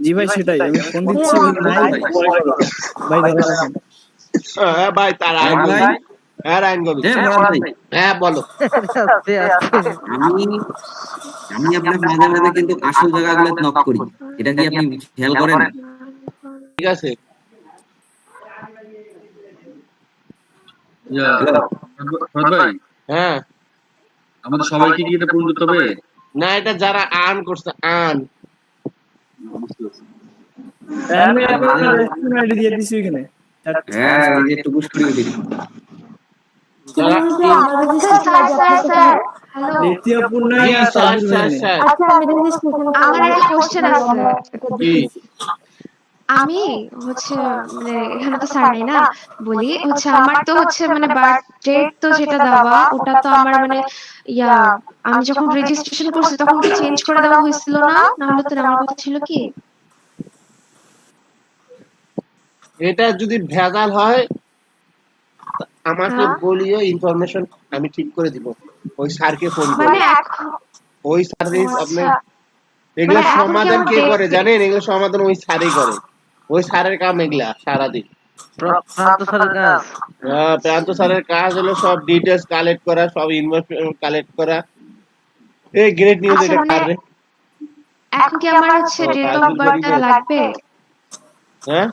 Speaker 8: জি ভাই সেটাই আমি ফোন দিচ্ছি, নাই ভাই ধরো রাখেন।
Speaker 4: হ্যাঁ ভাই তার আইন
Speaker 6: ভাই
Speaker 4: হ্যাঁ আইন গবি
Speaker 6: ফরহাদ ভাই
Speaker 4: হ্যাঁ বলো।
Speaker 2: আস্তে আস্তে
Speaker 6: আমি আমি আপনাকে মাঝে মাঝে কিন্তু আসল জায়গাগুলো নক করি, এটা কি আপনি খেয়াল করেন?
Speaker 4: ঠিক আছে
Speaker 6: ভাই
Speaker 4: হ্যাঁ
Speaker 6: আমাদের সবাইকে কি এটা পূরণ করতে হবে?
Speaker 4: না, এটা যারা আর্ন করছে আর্ন।
Speaker 8: আমি আপনার রেজিস্ট্রেশন আইডি দিয়ে দিছি এখানে।
Speaker 6: হ্যাঁ এই যে একটু পুশ করে দিন।
Speaker 4: যারা
Speaker 1: হ্যালো,
Speaker 8: দ্বিতীয় পূর্ণ
Speaker 4: জি স্যার
Speaker 8: তাজবিউল
Speaker 4: স্যার
Speaker 8: ভাই নেই।
Speaker 4: স্যার
Speaker 7: আচ্ছা আমি রেজিস্ট্রেশন
Speaker 1: আমার একটা কোশ্চেন আছে।
Speaker 4: কি
Speaker 1: আমি হচ্ছে মানে এখানে তো স্যার নাই না, বলি হচ্ছে আমার তো হচ্ছে মানে বার্থ ডেট তো যেটা দেওয়া ওটা তো আমার মানে ইয়া আমি যখন রেজিস্ট্রেশন করছি তখন কি চেঞ্জ করে দেওয়া হয়েছিল না? না হলে তো আমার কথা ছিল কি?
Speaker 4: এটা যদি ভেজাল হয় আমাকে
Speaker 1: হ্যাঁ?
Speaker 4: বলিও, ইনফরমেশন আমি ঠিক করে দিব। ওই স্যারকে ফোন করে,
Speaker 1: মানে এখন
Speaker 4: ওই সার্ভিস আপনি
Speaker 1: আচ্ছা,
Speaker 4: এগুলো
Speaker 1: মানে এখন কি
Speaker 4: সমাধান
Speaker 1: আমার
Speaker 4: কে
Speaker 1: date
Speaker 4: করে
Speaker 1: fix?
Speaker 4: জানেন? এগুলো সমাধান ওই স্যারই করে, ওই স্যারের কাম এগুলা সারাদিন।
Speaker 2: প্রান্ত স্যারের কাজ।
Speaker 4: প্রান্ত স্যারের কাজ হলো সব ডিটেলস কালেক্ট করা, সব ইনফরমেশন কালেক্ট করা। এই গ্রেট নিউজ
Speaker 1: আচ্ছা
Speaker 4: এটা
Speaker 1: মানে
Speaker 4: কারে?
Speaker 1: এখন কি আমার হচ্ছে ডেট অফ বার্থটা লাগবে?
Speaker 4: হ্যাঁ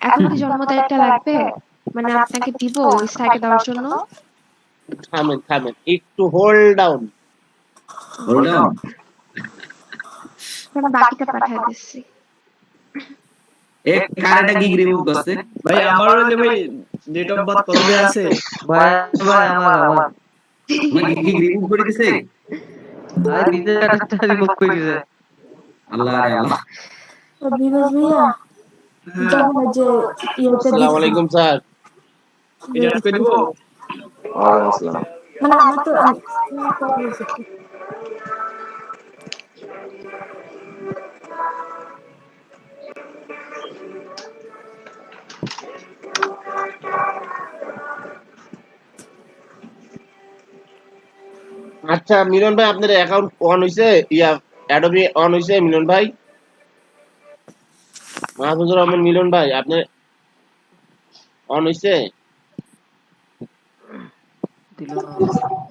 Speaker 1: এখন কি জন্ম তারিখটা লাগবে? মানে আপনাকে দিব ওই স্যারকে দেওয়ার জন্য?
Speaker 4: থামেন থামেন একটু হোল্ড ডাউন।
Speaker 6: Hold down.
Speaker 1: আমি বাকিটা পাঠিয়ে দিচ্ছি।
Speaker 6: এক কারেটা কি রিমুভ করছে?
Speaker 8: ভাই আমার যে ভাই ডেট অফ বার্থ কত দেয়া আছে?
Speaker 2: ভাই ভাই আমার
Speaker 6: মানে কি রিমুভ করে দিছে?
Speaker 2: আর নিজে একটা রিমুভ করে দিয়েছে।
Speaker 6: আল্লাহ রে আল্লাহ।
Speaker 7: বিভাস ভাইয়া যখন যে ইয়েটা
Speaker 4: আসসালামু আলাইকুম স্যার।
Speaker 8: এটা করে দিব।
Speaker 7: মানে আমার তো
Speaker 4: আচ্ছা মিলন ভাই আপনার অ্যাকাউন্ট অন হইছে, ইয়া অ্যাডোবি অন হইছে মিলন ভাই? মাহফুজুর রহমান মিলন ভাই আপনার অন হইছে?
Speaker 2: দিল না।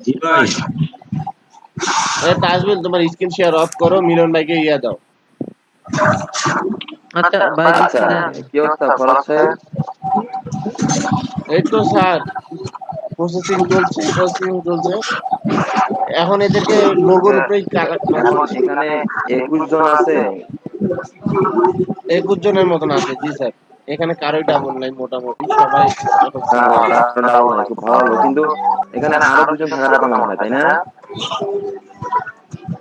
Speaker 3: জি ভাই।
Speaker 4: তাজমিল তোমার স্ক্রিন শেয়ার অফ করো, মিলন ভাইকে ইয়া দাও।
Speaker 2: আচ্ছা ভাই দিচ্ছি না।
Speaker 5: কি অবস্থা ফরাজ সাহেব?
Speaker 4: এই তো স্যার প্রসেসিং চলছে। এখন এদেরকে লোগোর উপরেই
Speaker 5: এখন এখানে 21 জন আছে।
Speaker 4: 21 জনের মতন আছে, জি স্যার। এখানে কারোই ডাবল নাই, মোটামুটি সবাই এখন
Speaker 5: হ্যাঁ
Speaker 4: single আছে।
Speaker 5: তার ডাবল নাই, খুব ভালো হলো। কিন্তু এখানে আরো 2 জন থাকার কথা মনে হয়, তাই না?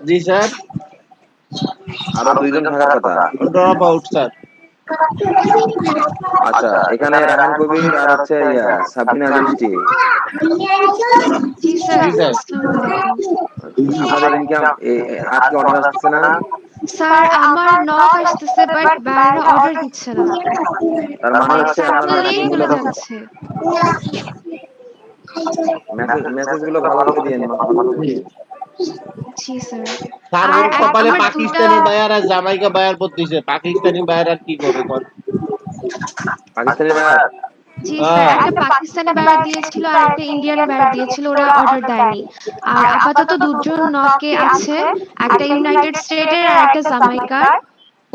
Speaker 4: জি স্যার,
Speaker 5: আরো 2 জন থাকার কথা।
Speaker 4: Drop out sir.
Speaker 5: আচ্ছা, এখানে রাহান কবির আর হচ্ছে সাবিনা দৃষ্টি।
Speaker 1: জি স্যার,
Speaker 4: জি স্যার।
Speaker 1: আসসালামু আলাইকুম।
Speaker 5: আপনাদের ইনকাম আজকে অর্ডার আসতেছে না?
Speaker 1: স্যার আমার নক আসতেছে বাট বাইরে অর্ডার দিচ্ছে না,
Speaker 5: তার মানে
Speaker 1: মানে
Speaker 5: হচ্ছে আপনারা
Speaker 1: সাপ্লাই
Speaker 5: মেসেজ
Speaker 1: করে
Speaker 5: গুলো
Speaker 1: যাচ্ছে।
Speaker 5: মেসেজ গুলো ভালো করে দিয়েন, ভালো করে দিয়েন।
Speaker 1: জি স্যার।
Speaker 4: স্যার
Speaker 1: আর
Speaker 4: ওর কপালে
Speaker 1: আমার
Speaker 4: পাকিস্তানি বায়ার আর জামাইকা বায়ার পড়তেছে। পাকিস্তানি বায়ার আর কি করবে কোন?
Speaker 5: পাকিস্তানি ভাই
Speaker 1: জি স্যার, একটা পাকিস্তানি বায়ার দিয়েছিল আর একটা ইন্ডিয়ান বায়ার দিয়েছিল, ওরা অর্ডার দেয়নি। আর আপাতত দুজন নকে আছে, একটা ইউনাইটেড স্টেটের আর একটা জামাইকার।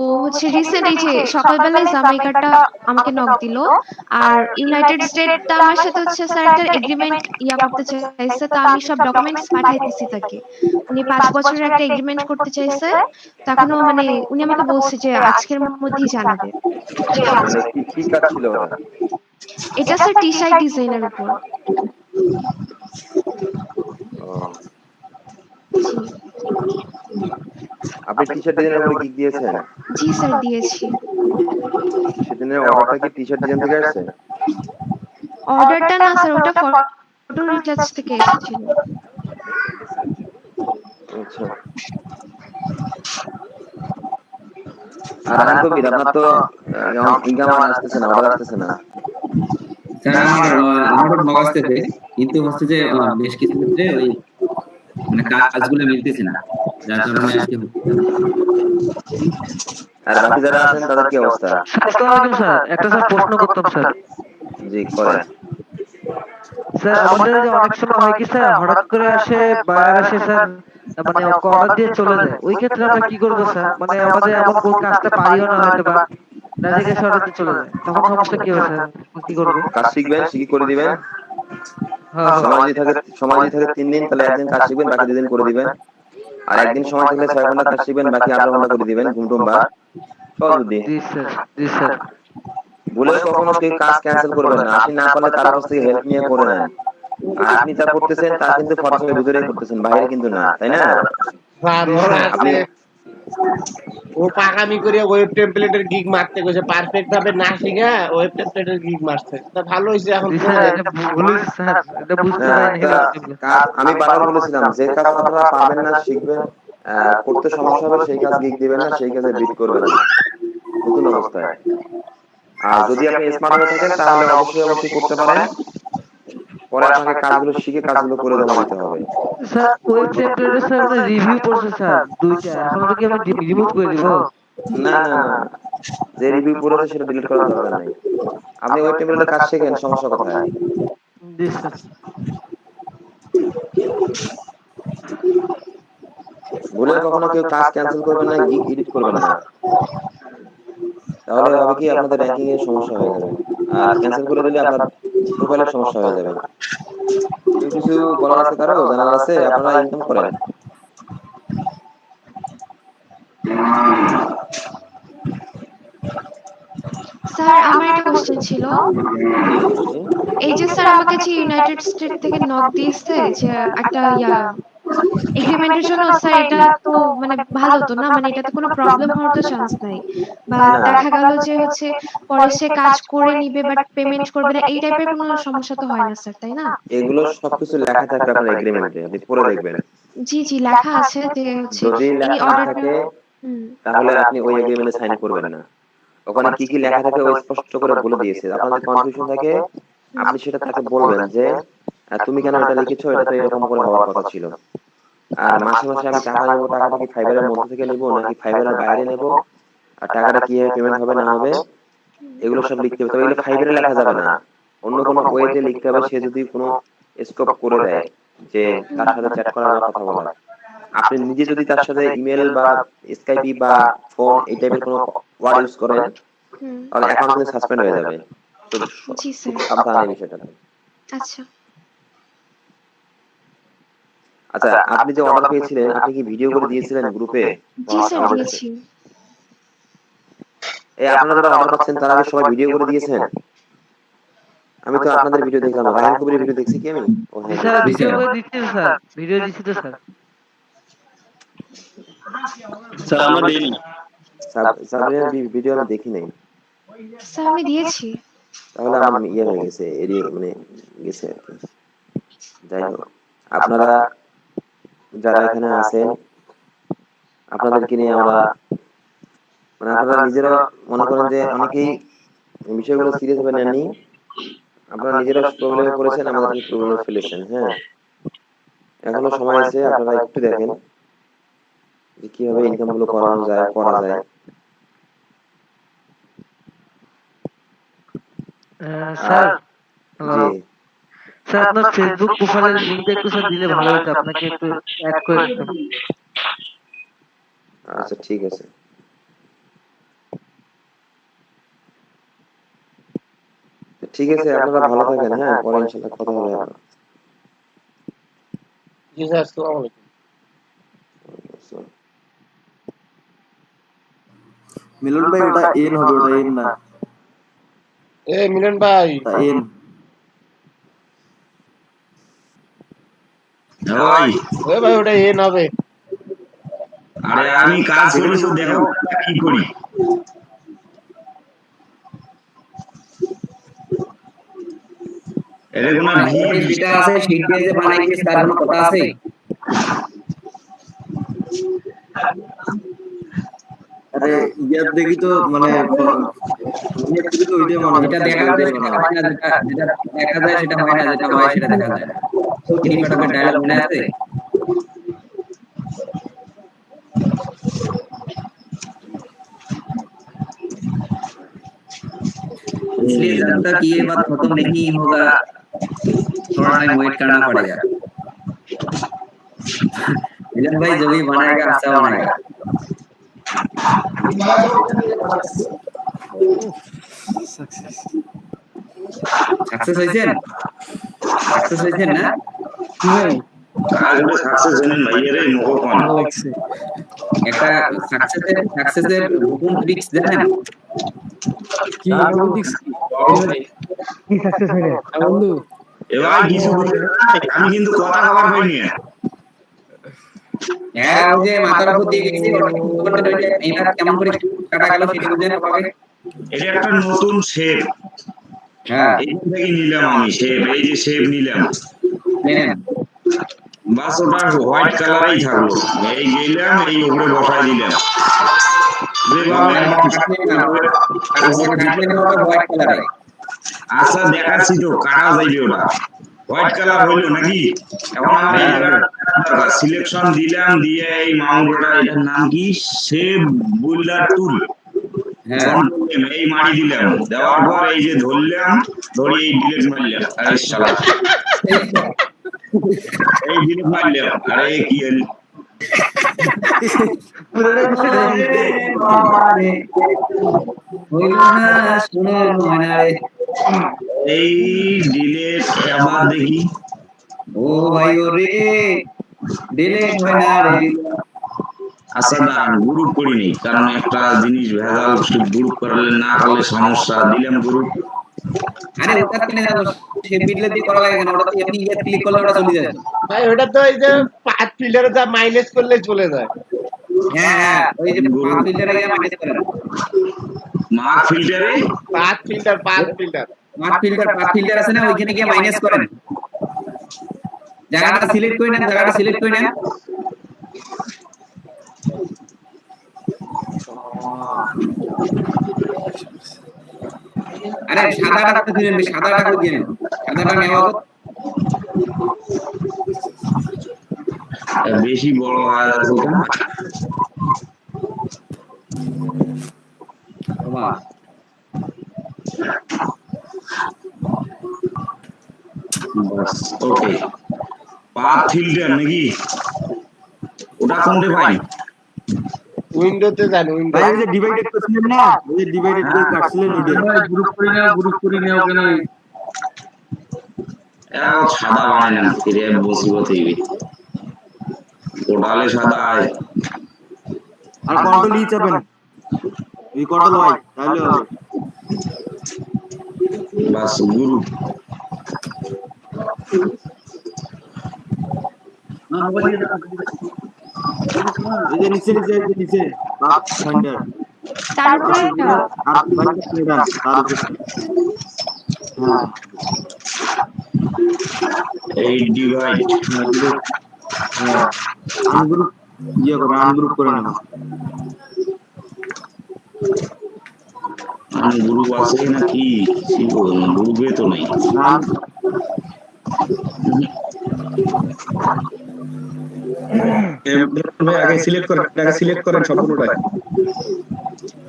Speaker 1: ও হচ্ছে রিসেন্ট এই যে সকালবেলায় জামাইকাটা আমাকে নক দিল, আর ইউনাইটেড স্টেটটা আমার সাথে হচ্ছে স্যার একটা এগ্রিমেন্ট করতে চাইছে, তো আমি সব ডকুমেন্টস পাঠাইতেছি তাকে। উনি 5 বছরের একটা এগ্রিমেন্ট করতে চাইছে, তখনও মানে উনি আমাকে বলছে যে আজকের মধ্যেই জানাবে।
Speaker 5: মানে কি কাজ ছিল ওটা?
Speaker 1: এটা স্যার টি শার্ট ডিজাইনের উপর।
Speaker 5: ও,
Speaker 1: জি
Speaker 5: আপনি টি শার্ট ডিজাইনের উপরে গিগ দিয়েছেন?
Speaker 1: জি স্যার দিয়েছি।
Speaker 5: সেদিনের অর্ডারটা কি টি শার্ট ডিজাইন থেকে আসছে?
Speaker 1: অর্ডারটা না স্যার, ওটা ফটো রিটাচ থেকে এসেছিল।
Speaker 5: আচ্ছা। আর রাহান কবির, আপনার তো ইনকাম আর আসতেছে না, অর্ডার আসতেছে না।
Speaker 6: স্যার আমারও নক আসতেছে, কিন্তু হচ্ছে যে বেশ কিছু ক্ষেত্রে ওই মানে কাজগুলো মিলতেছে না, যার কারণে আর কি হচ্ছে না।
Speaker 5: আর বাকি যারা আছেন তাদের কি অবস্থা?
Speaker 2: আসসালামু আলাইকুম স্যার, একটা স্যার প্রশ্ন করতাম স্যার।
Speaker 5: জি করেন।
Speaker 2: স্যার আমাদের যে অনেক সময় হয় কি স্যার, হঠাৎ করে আসে বায়ার আসে স্যার, মানে অর্ডার দিয়ে চলে যায়, ওই ক্ষেত্রে আমরা কি করবো স্যার? মানে আমাদের এমন কোন কাজটা পারিও না হয়তো বা, না দেখে সে অর্ডার দিয়ে চলে যায়, তখন সমস্যা কি হবে স্যার? কি করবো?
Speaker 5: কাজ শিখবেন, শিখে করে দিবেন।
Speaker 2: হ্যাঁ হ্যাঁ।
Speaker 5: সময় যদি থাকে 3 দিন, তাহলে একদিন কাজ শিখবেন, বাকি 2 দিন করে দিবেন। আর একদিন সময় থাকলে 6 ঘন্টা কাজ শিখবেন, বাকি 18 ঘন্টা করে দিবেন ঘুম টুম বাদ। সহজ বুদ্ধি।
Speaker 2: জি স্যার, জি স্যার।
Speaker 5: ভুলেও কখনো কেউ কাজ ক্যান্সেল করবেন না। আপনি না পারলে তার কাছ থেকে হেল্প নিয়ে করে নেন। আর আপনি যা করতেছেন তা কিন্তু ফরাসের ভিতরেই করতেছেন, বাইরে কিন্তু না, তাই না?
Speaker 4: স্যার ওরা
Speaker 5: আপনি
Speaker 4: আজকে ও পাকামি করে ওয়েব টেমপ্লেটের গিগ মারতে গেছে, পারফেক্ট ভাবে না শিখা ওয়েব টেমপ্লেটের গিগ মারছে। তা ভালো হইছে এখন
Speaker 2: জি
Speaker 4: করে
Speaker 2: স্যার,
Speaker 4: দেন।
Speaker 2: এটা ভুল হয়েছে স্যার, এটা বুঝতে পারিনি।
Speaker 5: কাজ আমি বারবার বলেছিলাম, যে কাজ আপনারা পারবেন না, শিখবেন, করতে সমস্যা হবে, সেই কাজ গিগ দিবেন না, সেই কাজে বিট করবেন না নতুন অবস্থায়। আর যদি আপনি স্মার্ট হয়ে থাকেন তাহলে অবশ্যই করতে পারেন। পরে আপনাকে কাজগুলো শিখে কাজগুলো করে জমা দিতে হবে।
Speaker 2: স্যার ওয়েব টেমপ্লেটে স্যার মানে রিভিউ পড়ছে স্যার 2টা, এখন ওটাকে আমি রিমুভ করে দিব?
Speaker 5: না না না, যে রিভিউ পড়েছে সেটা ডিলিট করার দরকার নেই। আপনি ওয়েব টেমপ্লেটের কাজ শিখেন, সমস্যা কোথায়?
Speaker 2: জি স্যার।
Speaker 5: ভুলে কখনো কেউ কাজ ক্যান্সেল করবেন না, গিগ এডিট করবেন না। তাহলে হবে কি, আপনাদের র্যাঙ্কিং এর সমস্যা হয়ে যাবে। আর ক্যান্সেল করে দিলে আপনার প্রোফাইলের সমস্যা হয়ে যাবে। কেউ কিছু বলার আছে, কারো জানার আছে? আপনারা ইনকাম করেন।
Speaker 1: স্যার আমার একটা কোশ্চেন ছিল। এই যে স্যার আমাকে যে ইউনাইটেড স্টেট থেকে নক দিয়েছে যে একটা এগ্রিমেন্টের জন্য, স্যার এটা তো মানে ভালো তো না, মানে এটাতে কোনো প্রবলেম হওয়ার তো চান্স নাই, বা দেখা গেল যে হচ্ছে পরে সে কাজ করে নিবে বাট পেমেন্ট করবে না, এই টাইপের কোনো সমস্যা তো হয় না স্যার, তাই না?
Speaker 5: এগুলো সবকিছু লেখা থাকবে আপনার এগ্রিমেন্টে, আপনি পড়ে দেখবেন।
Speaker 1: জি জি লেখা আছে যে হচ্ছে
Speaker 5: যদি
Speaker 1: এই
Speaker 5: লেখা না
Speaker 1: অর্ডারটা।
Speaker 5: থাকে তাহলে আপনি ওই এগ্রিমেন্টে সাইন করবেন না। ওখানে কি কি লেখা থাকে ওই স্পষ্ট করে বলে দিয়েছে। আপনার যদি কনফিউশন থাকে আপনি সেটা তাকে বলবেন যে তুমি কেন এটা লিখেছো, এটা তো এরকম করে হওয়ার কথা ছিল।
Speaker 9: আর মাসে মাসে আমি টাকা নেবো, টাকাটা কি ফাইবারের মধ্যে থেকে নেবো নাকি ফাইবারের বাইরে নেবো, আর টাকাটা কিভাবে পেমেন্ট হবে না হবে এগুলো সব লিখতে হবে। তবে এগুলো ফাইবারে লেখা যাবে না, অন্য কোনো ওয়েতে লিখতে হবে। সে যদি কোনো স্কোপ করে দেয় যে তার সাথে চ্যাট করার বা কথা বলার, আপনি নিজে যদি তার সাথে ইমেল বা স্কাইপি বা ফোন এই টাইপের কোনো ওয়ার্ড ইউজ করেন তাহলে অ্যাকাউন্ট কিন্তু সাসপেন্ড হয়ে যাবে। তো
Speaker 1: জি
Speaker 9: খুব
Speaker 1: স্যার।
Speaker 9: সাবধান এই বিষয়টাতে।
Speaker 1: আচ্ছা।
Speaker 9: আচ্ছা, আপনি যে অর্ডার পেয়েছিলেন আপনি কি ভিডিও করে দিয়েছিলেন গ্রুপে
Speaker 1: জি স্যার
Speaker 9: আমাদের কাছে?
Speaker 1: দিয়েছি।
Speaker 9: এই আপনারা যারা অর্ডার পাচ্ছেন তারা কি সবাই ভিডিও করে দিয়েছেন? আমি তো আপনাদের ভিডিও দেখলাম না, রায়হান কবিরের ভিডিও দেখছি কি আমি? ও হ্যাঁ
Speaker 2: স্যার
Speaker 9: দেখছি।
Speaker 2: ভিডিও করে দিচ্ছি স্যার, ভিডিও দিচ্ছি তো স্যার।
Speaker 3: স্যার আমরা দেইনি।
Speaker 9: সাবরিনার ভিডিও আমি দেখি নাই।
Speaker 1: স্যার আমি দিয়েছি।
Speaker 9: তাহলে আমার ইয়ে হয়ে গেছে, এরিয়া মানে গেছে আর কি। যাই হোক, আপনারা যারা এখানে আছেন আপনাদেরকে নিয়ে আমরা মানে আপনারা নিজেরা মনে করেন যে অনেকেই বিষয়গুলো সিরিয়াস ভাবে নেননি, আপনারা নিজেরা প্রবলেমে পড়েছেন, আমাদেরকে প্রবলেমে ফেলেছেন। হ্যাঁ, এখনো সময় আছে, আপনারা একটু দেখেন যে কিভাবে ইনকাম গুলো করা যায়।
Speaker 2: স্যার
Speaker 9: জি
Speaker 2: স্যার আপনার ফেসবুক প্রোফাইলের লিংকটা একটু স্যার দিলে ভালো হতো, আপনাকে একটু অ্যাড করে দিতাম।
Speaker 9: আচ্ছা ঠিক আছে। ঠিক আছে, আপনারা ভালো থাকেন। হ্যাঁ, পরে ইনশাআল্লাহ কথা হবে আবার।
Speaker 4: জি স্যার, আসসালামু আলাইকুম।
Speaker 8: মিলন ভাই ওটা এন হবে, ওটা এন না।
Speaker 4: এ মিলন ভাই,
Speaker 8: এন
Speaker 3: ওই
Speaker 4: এ ভাই ওটা এন হবে।
Speaker 3: আরে আমি কাজ করি তো দেখো কি করি। এর কোনো
Speaker 6: যেটা আছে শীট দিয়ে যে বানাইছিস তার কোনো কথা আছে?
Speaker 8: আরে ইয়ার দেখি তো মানে ইয়ার দেখি তো ওইটাই মনে
Speaker 6: যেটা দেখা যায় সেটা হয় না, যেটা দেখা যায় সেটা হয় না, যেটা হয় সেটা দেখা যায়। এই নাটকের ডায়লগ মনে আছে? इसलिए जब तक ये बात खत्म नहीं होगा थोड़ा टाइम वेट करना पड़ेगा। मिलन भाई जो भी बनाएगा अच्छा बनाएगा। सक्सेस হইছেন? सक्सेस হইছেন না?
Speaker 3: কাজ করে সাকসেস জানেন ভাই, এর মুখ কোন
Speaker 8: লাগছে।
Speaker 6: একটা সাকসেসের গোপন ট্রিক্স জানেন?
Speaker 8: কি পলিটিক্স কি সাকসেস হয় না বন্ধু?
Speaker 3: এ ভাই কিছু আমি কিন্তু কথা কবার পাইনি।
Speaker 6: হ্যাঁ, ওই যে মাথার উপর দিয়ে গেছি এটা কেমন করে কাটা গেল সেটা বুঝেন পাবে।
Speaker 3: এটা একটা নতুন শেপ,
Speaker 6: হ্যাঁ
Speaker 3: এইখান থেকে নিলাম আমি শেপ, এই যে শেপ নিলাম,
Speaker 6: নেন
Speaker 3: বাস ওটা হোয়াইট কালারই থাকলো। এই গেলাম, এই উপরে বসাই দিলাম, যেভাবে
Speaker 6: হোয়াইট কালারে।
Speaker 3: আচ্ছা দেখাচ্ছি তো, কাটা যাইবে ওটা। হোয়াইট কালার হইলো নাকি? এখন আমার এই জায়গাটা সিলেকশন দিলাম, দিয়ে এই মাউন্টটা, এটার নাম কি, শেপ বুল্ডার টুল,
Speaker 6: হ্যাঁ
Speaker 3: এই মারি দিলাম, দেওয়ার পর এই যে ধরলাম, ধরি এই ডিলিট মারলাম, আরে শালা এই ডিলিট মারলাম, আরে কি হলো? এই ডিলিট আবার দেখি।
Speaker 6: ও ভাই ওরে ডিলিট হয় না রে।
Speaker 3: আচ্ছা দাঁড়ান, গ্রুপ করি নেই, কারণ একটা জিনিস ভেজাল, গ্রুপ করলে না করলে সমস্যা। দিলাম গ্রুপ।
Speaker 6: আরে ওটা কিনে যাবো সে বিটলে দিয়ে করা লাগে কেন? ওটা তো এমনি ইয়ে ক্লিক করলে ওটা চলে যায়।
Speaker 4: ভাই ওটা তো এই যে পাঁচ ফিল্টারে যা মাইনাস করলে চলে যায়।
Speaker 6: হ্যাঁ হ্যাঁ, ওই যে পাঁচ ফিল্টারে গিয়ে মাইনাস করেন।
Speaker 3: মার্ক ফিল্টারে
Speaker 4: পাঁচ ফিল্টার
Speaker 6: পাঁচ ফিল্টার আছে না, ওইখানে গিয়ে মাইনাস করেন। জায়গাটা সিলেক্ট করে নেন, জায়গাটা সিলেক্ট করে নেন। আরে সাদাটা তো দিবেন, সাদাটা করে দিয়ে নেন, সাদাটা নেওয়া হোক।
Speaker 3: বেশি বড় হয়ে যাচ্ছে কেন? বাস ওকে। পাথ ফিল্টার নাকি? ওটা কোনটা পাই?
Speaker 4: উইন্ডোতে যান, উইন্ডো।
Speaker 8: ভাই ওই যে ডিভাইডেড করছিলেন না, ওই যে ডিভাইডেড করে কাটছিলেন ওইটা।
Speaker 5: গ্রুপ করে নাও কেন?
Speaker 3: সাদা বানাইলাম ফিরে বসিবত হইবে, টোটালে সাদা আয়।
Speaker 8: আর কন্ট্রোল ই চাপেন, এই কন্ট্রোল ওয়াই, তাহলে হবে।
Speaker 3: বাস গুরু
Speaker 8: এই যে নিচে নিচে এই যে নিচে পাথ ফাইন্ডার,
Speaker 1: তার উপরে এটা
Speaker 8: আর বাইরে করে দেন তার উপরে। হ্যাঁ
Speaker 3: এই ডিভাইড
Speaker 8: হ্যাঁ, আনগ্রুপ ইয়ে করে, আনগ্রুপ করে নেন।
Speaker 3: গ্রুপ আছে নাকি? গ্রুপে তো নেই।
Speaker 10: আগে সিলেক্ট করেন সম্পূর্ণটাই।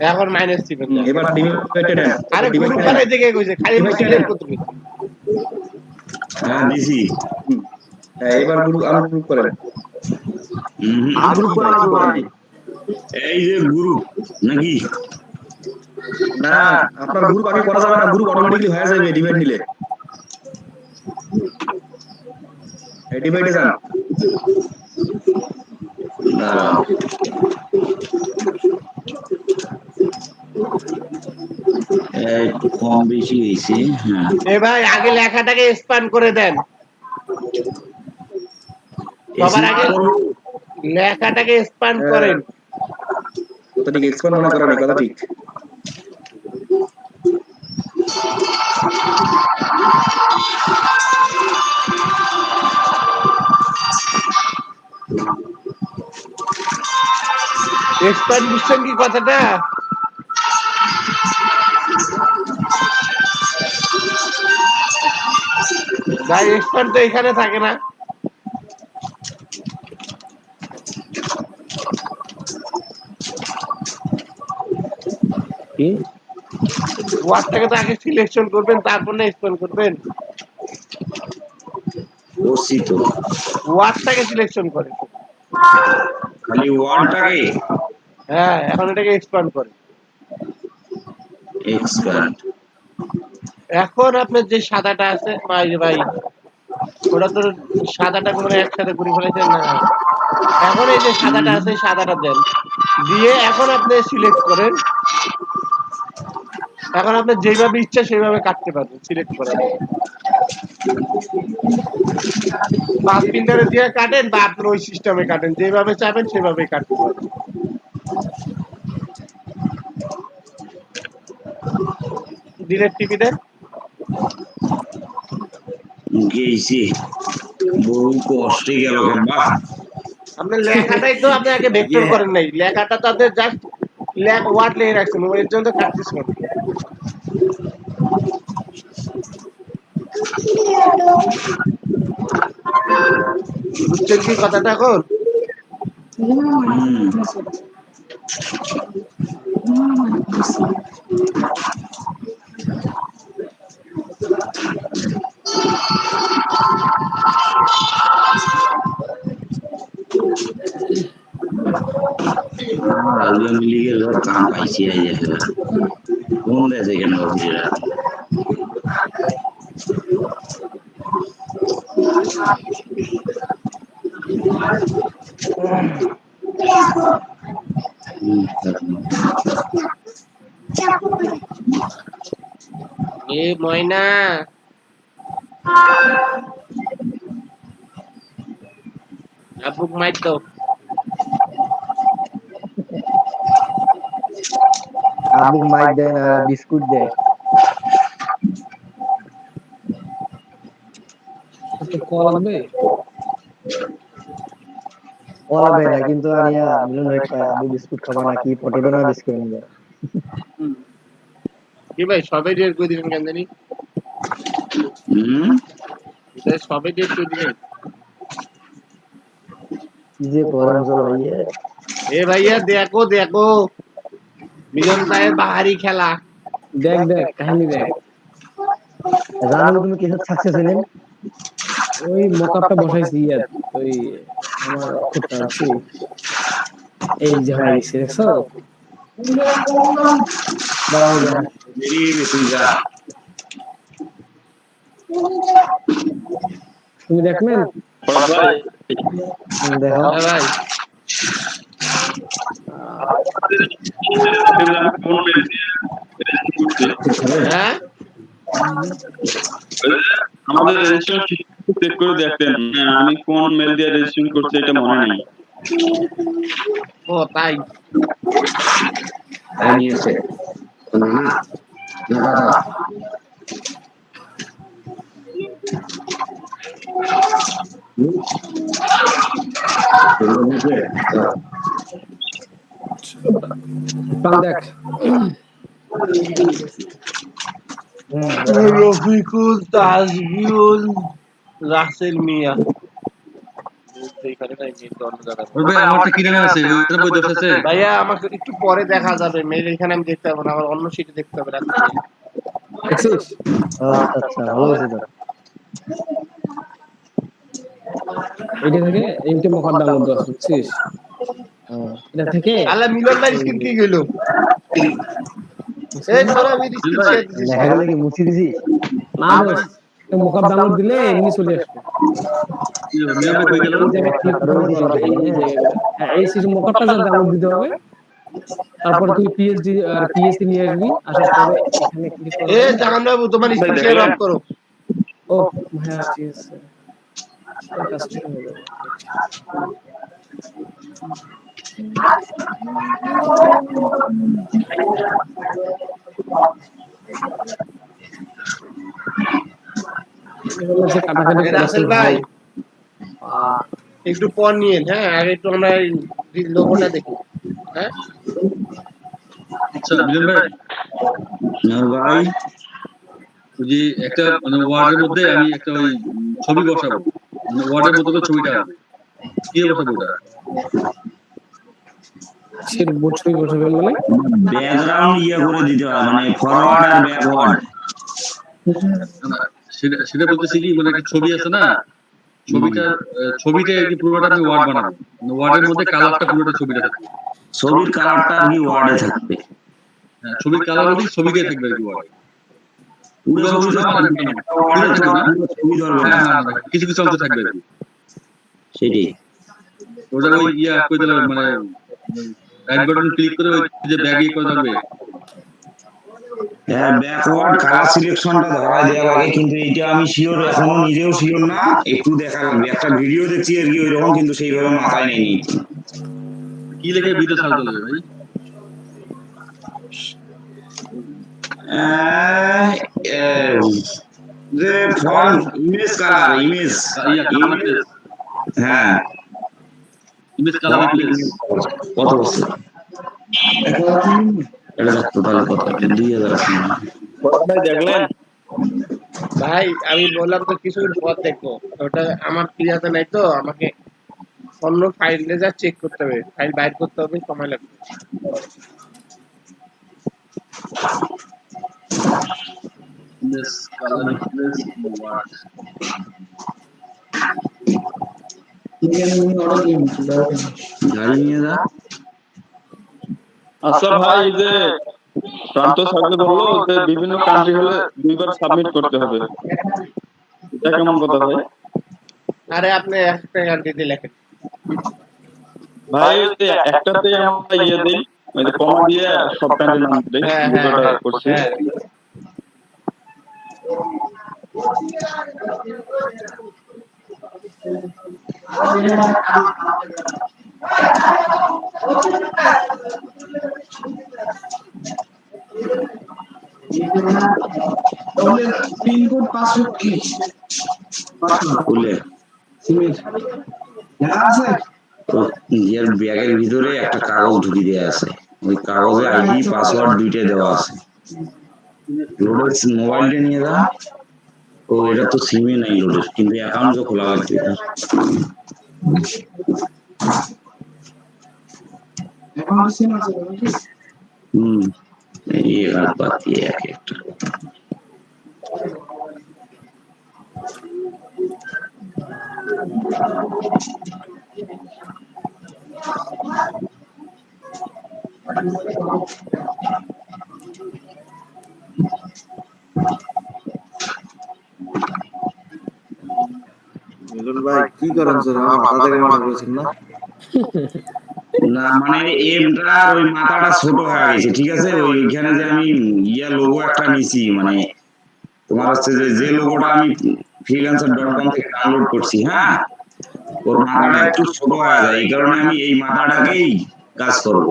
Speaker 4: এখন মাইনাস চিপেন না।
Speaker 10: এবার ডিভাইডেড দেন।
Speaker 4: আরে গ্রুপ বানাই থেকে কইছে খালি সিলেক্ট করতে হবে।
Speaker 3: হ্যাঁ দিছি।
Speaker 10: হ্যাঁ এবার গ্রুপ আনগ্রুপ করেন।
Speaker 8: আনগ্রুপ করা লাগবে ভাই।
Speaker 3: এই যে গ্রুপ নাকি?
Speaker 10: না আপনার গ্রুপ আগে করা যাবে না, গ্রুপ অটোমেটিক্যালি হয়ে যাবে ডিভাইড নিলে। এই ডিভাইডে যান।
Speaker 3: দাঁড়াও একটু কম বেশি হয়েছে। হ্যাঁ
Speaker 4: এ ভাই আগে লেখাটাকে এক্সপ্যান্ড করে দেন, সবার আগে লেখাটাকে এক্সপ্যান্ড করেন।
Speaker 10: তো ঠিক এক্সপ্যান্ড মনে করেন, কথা ঠিক।
Speaker 4: এক্সপ্যান্ড বুঝছেন কি কথাটা? ভাই এক্সপ্যান্ড তো এখানে থাকে না,
Speaker 10: কি
Speaker 4: ওয়ার্ডটাকে তো আগে সিলেকশন করবেন, তারপর না এক্সপ্যান্ড করবেন।
Speaker 3: করছি তো,
Speaker 4: ওয়ার্ডটাকে সিলেকশন করেন,
Speaker 3: খালি ওয়ানটাকে
Speaker 4: হ্যাঁ এখন এটাকে এক্সপ্যান্ড করেন।
Speaker 3: এক্সপ্যান্ড।
Speaker 4: এখন আপনার যে সাদাটা আছে ভাই ভাই, ওটা তো সাদাটা করে একসাথে করে ফেলেছেন না। এখন এই যে সাদাটা আছে সাদাটা দেন, দিয়ে এখন আপনি সিলেক্ট করেন। এখন আপনি যেভাবে ইচ্ছা সেইভাবে কাটতে পারবেন, সিলেক্ট করেন। পাঁচ প্রিন্টারে দিয়ে কাটেন বা আপনার ওই সিস্টেমে কাটেন, যেভাবে চাবেন সেভাবে কাটতে পারবেন। ডিলেট টিপি দেন।
Speaker 3: গেছি বহু কষ্টে গেল। বাহ
Speaker 4: আপনার লেখাটাই তো আপনি আগে ভেক্টর করেন নাই, লেখাটা তো আপনি জাস্ট ওয়ার্ড লিখে রাখছেন, এর জন্য তো কাটতেছ না। বুঝছেন কি কথাটা এখন?
Speaker 3: আওয়ামী লীগের ঘর কাম পাইছি এই যে কোন দেশে কেন অফিসেরা
Speaker 4: এ ময়না আপুক মাইর দাও।
Speaker 2: আবু মাইক দেয় না, বিস্কুট দেয়। কলাবে না, কিন্তু আনিয়া মিলন ভাই কয় আবু বিস্কুট খাবা নাকি, পটেটো না বিস্কুট নিবে।
Speaker 4: কি ভাই সবে ডেট করে দিবেন কেন জানি? সবে ডেট করে দিবেন।
Speaker 11: যে গরম জল ভাইয়া
Speaker 4: এ ভাইয়া দেখো দেখো মিলন ভাইয়ের বাহারি খেলা।
Speaker 11: দেখ দেখ কাহিনী দেখ। জানো তুমি কিসব সাকসেস হলেন? ওই মকআপটা বসাইছি ইয়ার ওই আমার অক্ষরটা আছে এই যে হয়ে গেছে দেখছো? দাঁড়াও যা
Speaker 3: বেরিয়ে গেছি যা।
Speaker 11: তুমি দেখবেন দেখো
Speaker 4: ভাই হ্যাঁ
Speaker 12: আমাদের রেজিস্ট্রেশন চেক করে দেখতেন আমি কোন মেল দিয়ে রেজিস্ট্রেশন করছি এটা মনে নেই।
Speaker 4: ও তাই
Speaker 9: নিয়েছে না
Speaker 11: দেখ
Speaker 4: রফিকুল তাজবিউল রাসেল মিয়া ভাইয়া আমাকে একটু পরে দেখা যাবে, মেল এখানে আমি দেখতে পাবো না, আমার অন্য সিটে দেখতে হবে।
Speaker 11: আচ্ছা ভালো হয়েছে তো। এটা থেকে এইটা মোকাদ্দা মধ্যে আছে বুঝছিস? এটা থেকে
Speaker 4: আল্লাহ মিলন ভাই স্ক্রিন কি গেল? এই ধরো আমি স্ক্রিন শেয়ার দিছি,
Speaker 11: দেখা গেল কি মুছি দিছি না বস মোকাদ্দা মধ্যে দিলে এমনি চলে আসবে। এই সিস্টেম মোকাদ্দা যা ডাউনলোড দিতে হবে, তারপর তুই পিএইচডি আর পিএসসি নিয়ে আসবি, আসার পরে এখানে ক্লিক করবি।
Speaker 4: এই জাহান বাবু তোমার স্ক্রিন শেয়ার অফ করো।
Speaker 11: ও হ্যাঁ ঠিক আছে, এটা কাজটা হয়ে যাবে।
Speaker 4: রাসেল ভাই একটু পর নিয়ে, হ্যাঁ আগে একটু আমরা লোগোটা দেখি। হ্যাঁ
Speaker 12: আচ্ছা মিলন ভাই ভাই ওই যে একটা মানে ওয়ার্ডের মধ্যে আমি একটা ওই ছবি বসাবো, মানে ওয়ার্ডের মধ্যে ছবিটা হবে কি বসাবো ওটা?
Speaker 11: সের বোর্ড ছবি বসাবেন মানে
Speaker 3: ব্যাকগ্রাউন্ড ইয়া করে দিতে হয়, মানে ফরওয়ার্ড আর ব্যাকওয়ার্ড।
Speaker 12: সেটা বলতেছি কি মানে একটা ছবি আছে না, ছবিটা কি পুরোটা আমি ওয়ার্ড বানাবো, ওয়ার্ডের মধ্যে কালারটা পুরোটা ছবিটা থাকবে,
Speaker 3: ছবির কালারটা আর কি ওয়ার্ডে থাকবে।
Speaker 12: হ্যাঁ ছবির কালার বলি ছবিটাই থাকবে আর কি ওয়ার্ডে।
Speaker 3: পুরো ছবি
Speaker 12: কিছু কিছু অংশ থাকবে আর কি।
Speaker 3: সেটাই
Speaker 12: ওটা ওই ইয়া কই দিলাম মানে রাইট বাটন ক্লিক করে ওই যে ব্যাগ ই করে থাকবে।
Speaker 3: হ্যাঁ ব্যাকওয়ার্ড কালার সিলেকশনটা ধরায় দেওয়া লাগে, কিন্তু এইটা আমি শিওর এখনো নিজেও শিওর না, একটু দেখা লাগবে। একটা ভিডিও দেখছি আর কি ওইরকম, কিন্তু সেইভাবে মাথায় নেই।
Speaker 12: কি লিখে ভিডিও ছাড়তে হবে ভাই?
Speaker 3: যে ফন্ট ইমেজ কালার ইমেজ হ্যাঁ
Speaker 12: ইমেজ কালার
Speaker 3: কত বছর এটা থাকতো তাহলে কত 2000
Speaker 12: ভাই দেখলেন
Speaker 4: ভাই আমি বললাম তো কিছুদিন পর দেখবো, ওটা আমার ক্লিয়াতে নাই তো, আমাকে অন্য ফাইলে যা চেক করতে হবে, ফাইল বাইর করতে হবে, সময় লাগবে।
Speaker 12: ইমেজ কালার ইমেজ ওয়ার্ড
Speaker 3: গাড়ি নিয়ে যা।
Speaker 12: আচ্ছা ভাই এই যে প্রান্ত সার্কেল হলো যে বিভিন্ন কান্ট্রি হলে দুইবার সাবমিট করতে হবে, এটা কেমন কথা ভাই?
Speaker 4: আরে আপনি একটা কান্ট্রিতে লেখেন
Speaker 12: ভাই, একটাতে আমরা ইয়ে দেই মানে কমা দিয়ে সব কান্ট্রির নাম দেই, দুটোটা করছি।
Speaker 10: পিনকোড পাসওয়ার্ড কি
Speaker 3: খুলে
Speaker 10: আছে
Speaker 3: তো এর ব্যাগের ভিতরে একটা কাগজ ঢুকিয়ে দেওয়া আছে, ওই কাগজে আইডি পাসওয়ার্ড দুইটাই দেওয়া আছে। লোডের মোবাইলটা নিয়ে যা। ও এটা তো সিমে নাই লোডের, কিন্তু অ্যাকাউন্ট তো খোলা লাগবে। এই রাত বাতি এক একটা
Speaker 8: মিলন ভাই কি করেন স্যার মাথা থেকে মাথা করেছেন না
Speaker 3: না মানে এমটার ওই মাথাটা ছোট হয়ে গেছে ঠিক আছে ওইখানে যে আমি লোগো একটা নিছি মানে তোমার হচ্ছে যে লোগোটা আমি freelancer.com থেকে ডাউনলোড করছি হ্যাঁ ওর মাথাটা একটু ছোট হয়ে যায় এই কারণে আমি এই মাথাটাকেই কাজ করব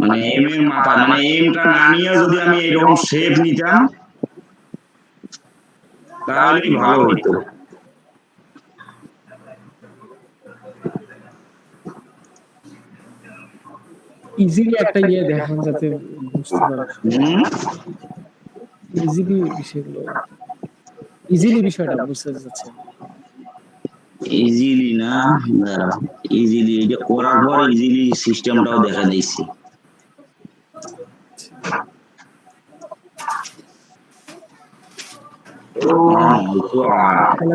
Speaker 3: মানে এম এর মাথা মানে এমটা না নিয়ে যদি আমি এরকম শেপ নিতাম তাহলে ভালো হতো
Speaker 11: ইজিলি একটা দেখান যাতে বুঝতে পারে ইজিলি বিষয়টা বুঝতে যাচ্ছে
Speaker 3: ইজিলি না ইজিলি এটা করার পর ইজিলি সিস্টেমটাও দেখা দিয়েছি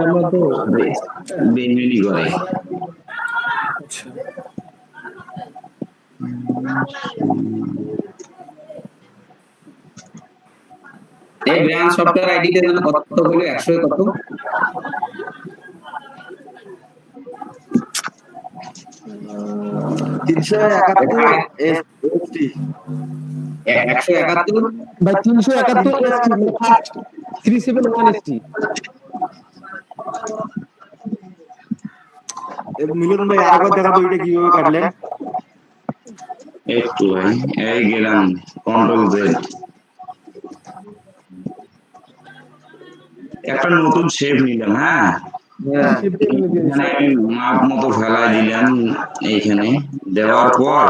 Speaker 11: আমরা তো
Speaker 3: বেঞ্জুনি করে
Speaker 6: এই ব্রাঞ্চ সফটওয়্যার আইডি এর জন্য কত বলে 100 কত 171
Speaker 11: ভাই 371 ST
Speaker 8: মিলন ভাই আরেকবার দেখাবো এটা কিভাবে কাটলেন
Speaker 3: একটু ভাই এই গেলাম কন্ট্রোল জেড একটা নতুন শেপ নিলাম হ্যাঁ মাপ মতো ফেলাই দিলাম এইখানে দেওয়ার পর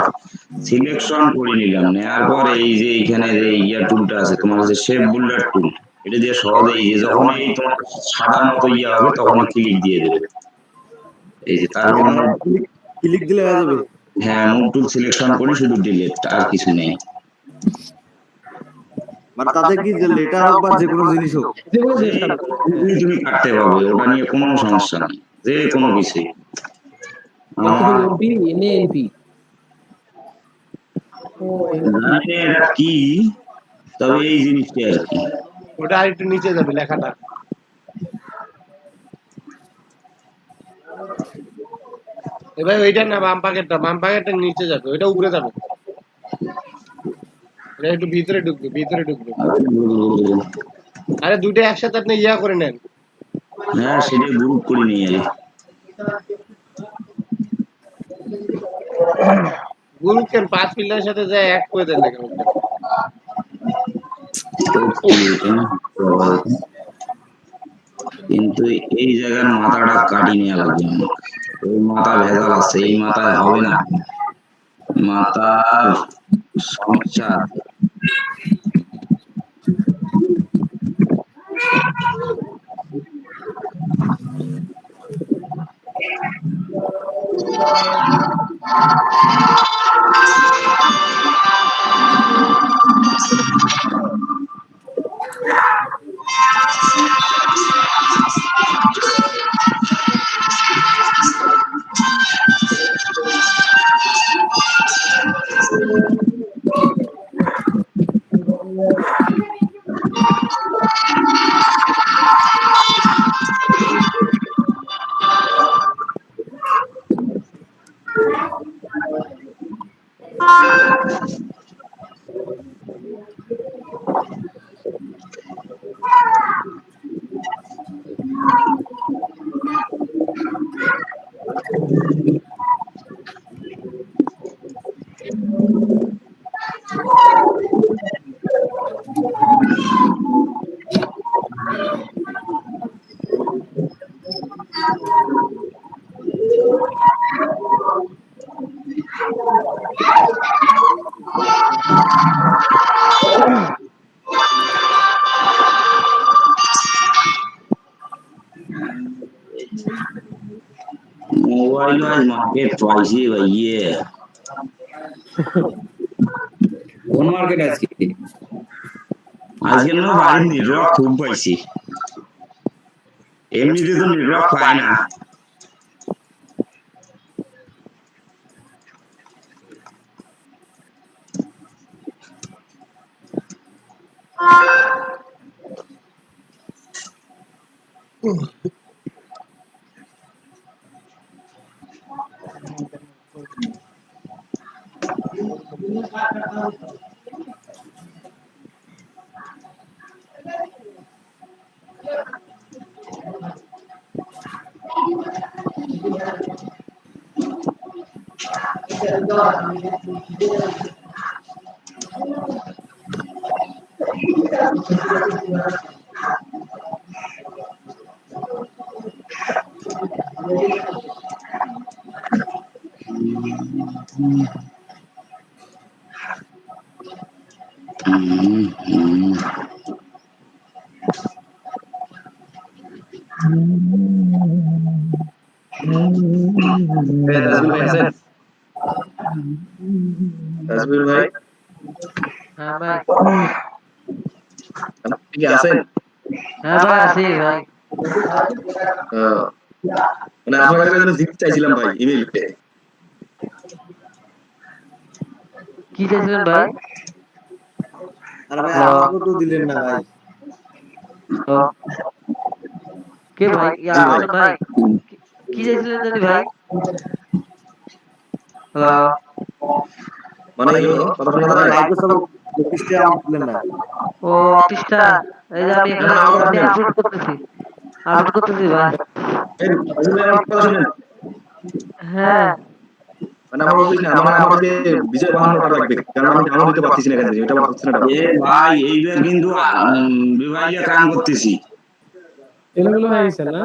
Speaker 3: সিলেকশন করে নিলাম নেওয়ার পর এই যে এইখানে যে টুলটা আছে তোমার হচ্ছে শেপ বুল্ডার টুল এটা দিয়ে সহজে এই যে যখন এই তোমার সাদার মতো হবে তখন ক্লিক দিয়ে দেবে এই যে তারপর
Speaker 8: ক্লিক দিলে হয়ে যাবে
Speaker 3: হ্যাঁ মুভ টুল সিলেকশন করে শুধু ডিলিট আর কিছু নেই
Speaker 8: মানে তাতে কি যে লেটার হোক বা যে কোনো জিনিস হোক
Speaker 3: তুমি কাটতে পারবে ওটা নিয়ে কোনো সমস্যা নেই যে কোনো কিছু এটা কি তবে এই জিনিসটা আর কি
Speaker 4: ওটা আরেকটু নিচে যাবে লেখাটা এবার ওইটা না বাম পাকেরটা নিচে যাবে ওইটা উপরে যাবে এটা একটু ভিতরে ঢুকবে আরে দুটো একসাথে আপনি করে নেন
Speaker 3: হ্যাঁ সেটা গ্রুপ করে নিয়ে
Speaker 4: গ্রুপ কেন 5 পিলারের সাথে যায় এক করে দেন দেখেন
Speaker 3: কিন্তু এই জায়গার মাথাটা কাটি নিয়ে লাগবে ওই মাথা ভেজাল আছে এই মাথায় হবে না মাথার সমস্যা গাইস মার্কেট পাইছি ভাই ইয়ে
Speaker 6: কোন মার্কেট আজকে?
Speaker 3: আজকে না বাড়ির নেটওয়ার্ক খুব পাইছি এমনিতে তো নেটওয়ার্ক পায় না
Speaker 10: তাজমির ভাই আছেন? তাজমির ভাই
Speaker 2: হ্যাঁ ভাই
Speaker 10: আপনি কি আছেন?
Speaker 2: হ্যাঁ ভাই আছি ভাই
Speaker 10: মানে আপনার কাছে যেন জিনিস চাইছিলাম ভাই ইমেইলে।
Speaker 2: কি চাইছিলেন ভাই?
Speaker 8: আরে ভাই আমাকে তো দিলেন না ভাই।
Speaker 2: কে ভাই? ভাই কি চাইছিলেন জানি ভাই? হ্যালো
Speaker 10: মানে কথা শোনা যায়?
Speaker 8: মাইক্রোসফট অফিসটা আমাকে দিলেন না।
Speaker 2: ও অফিসটা এই যে আমি এখানে আপলোড করতেছি ভাই।
Speaker 10: আমার কথা শুনেন।
Speaker 2: হ্যাঁ
Speaker 10: মানে আমার অফিস না আমার যে বিজয় বাহান্নটা লাগবে কারণ আমি ডাউনলোড দিতে পারতেছি না এখানে এটা আমার হচ্ছে না।
Speaker 3: এ ভাই এইবার কিন্তু বিভাগীয় কাম করতেছি
Speaker 11: এলোমেলো হয়ে গেছে না?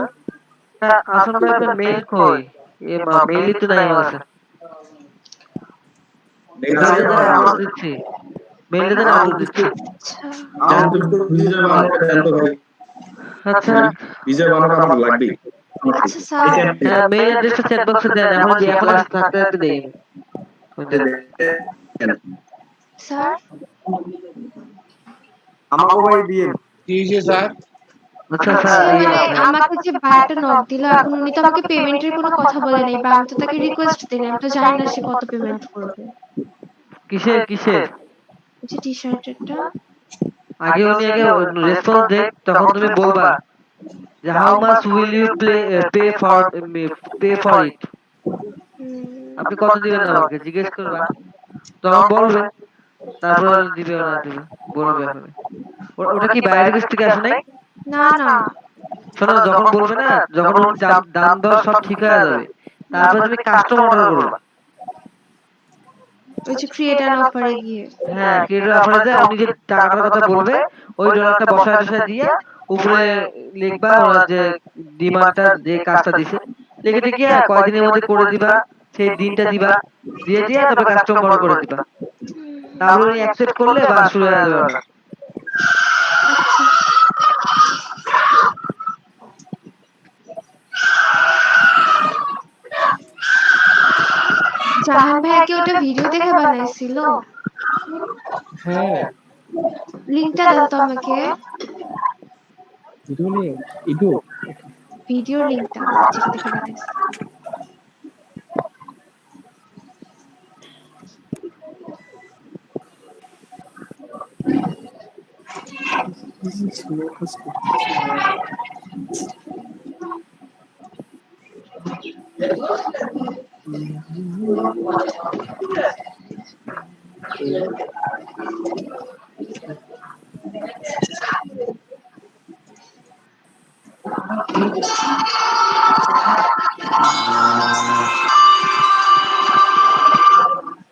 Speaker 2: আসলে ভাই আপনার মেইল কই? মেইলই তো নাই আমার কাছে। আপলোড দিচ্ছি মেইলটা দেন আপলোড দিচ্ছি।
Speaker 10: বিজয় বাহান্নটা দেন তো ভাই।
Speaker 2: আচ্ছা
Speaker 10: বিজয় বাহান্নটা আমার লাগবে।
Speaker 1: আচ্ছা স্যার
Speaker 2: মেইল অ্যাড্রেসটা চ্যাট বক্সে দেন এখন যে এখন থাকতে থাকতে দেই
Speaker 1: স্যার
Speaker 8: আমাকে ভাই দিয়েন।
Speaker 4: কি হয়েছে স্যার?
Speaker 2: আচ্ছা
Speaker 1: মানে আমাকে যে ভাইয়াটা নক দিল এখন উনি তো আমাকে পেমেন্টের কোনো কথা বলে নাই বা আমি তো তাকে রিকোয়েস্ট দিই আমি তো জানি না সে কত পেমেন্ট করবে।
Speaker 2: কিসের
Speaker 1: যে টি শার্টেরটা
Speaker 2: আগে উনি আগে রেসপন্স দেখ তখন তুমি বলবা যে how much will you pay for it. আপনি কত দিবেন আমাকে জিজ্ঞেস করবা তখন বলবে তারপর দিবে না দিবে বলবে এখন। ওটা কি বাইরের কাছ থেকে আসে নাই?
Speaker 1: না না
Speaker 2: শোনো যখন বলবে না যখন ওর দাম দর সব ঠিক হয়ে যাবে তারপর তুমি কাস্টম অর্ডার করবা।
Speaker 1: ওই যে ক্রিয়েটর অফারে গিয়ে
Speaker 2: হ্যাঁ ক্রিয়েটর অফারে যায় উনি যে টাকাটার কথা বলবে ওই ডলারটা বসায় দিয়ে উপরে লিখবা ওরা যে ডিমান্ডটা যে কাজটা দিছে লিখে দিয়ে কয়দিনের মধ্যে করে দিবা সেই দিনটা দিবা দিয়ে তবে কাস্টম অর্ডার করে দিবা তারপরে উনি অ্যাকসেপ্ট করলে বা শুরু হয়ে যাবে অর্ডার।
Speaker 1: জাহান ভাইয়া কি ওটা ভিডিও দেখে বানাইছিল?
Speaker 11: হ্যাঁ
Speaker 1: লিংকটা দেন তো আমাকে ভিডিও লিংকটা যেটা দেখে বানাইছে।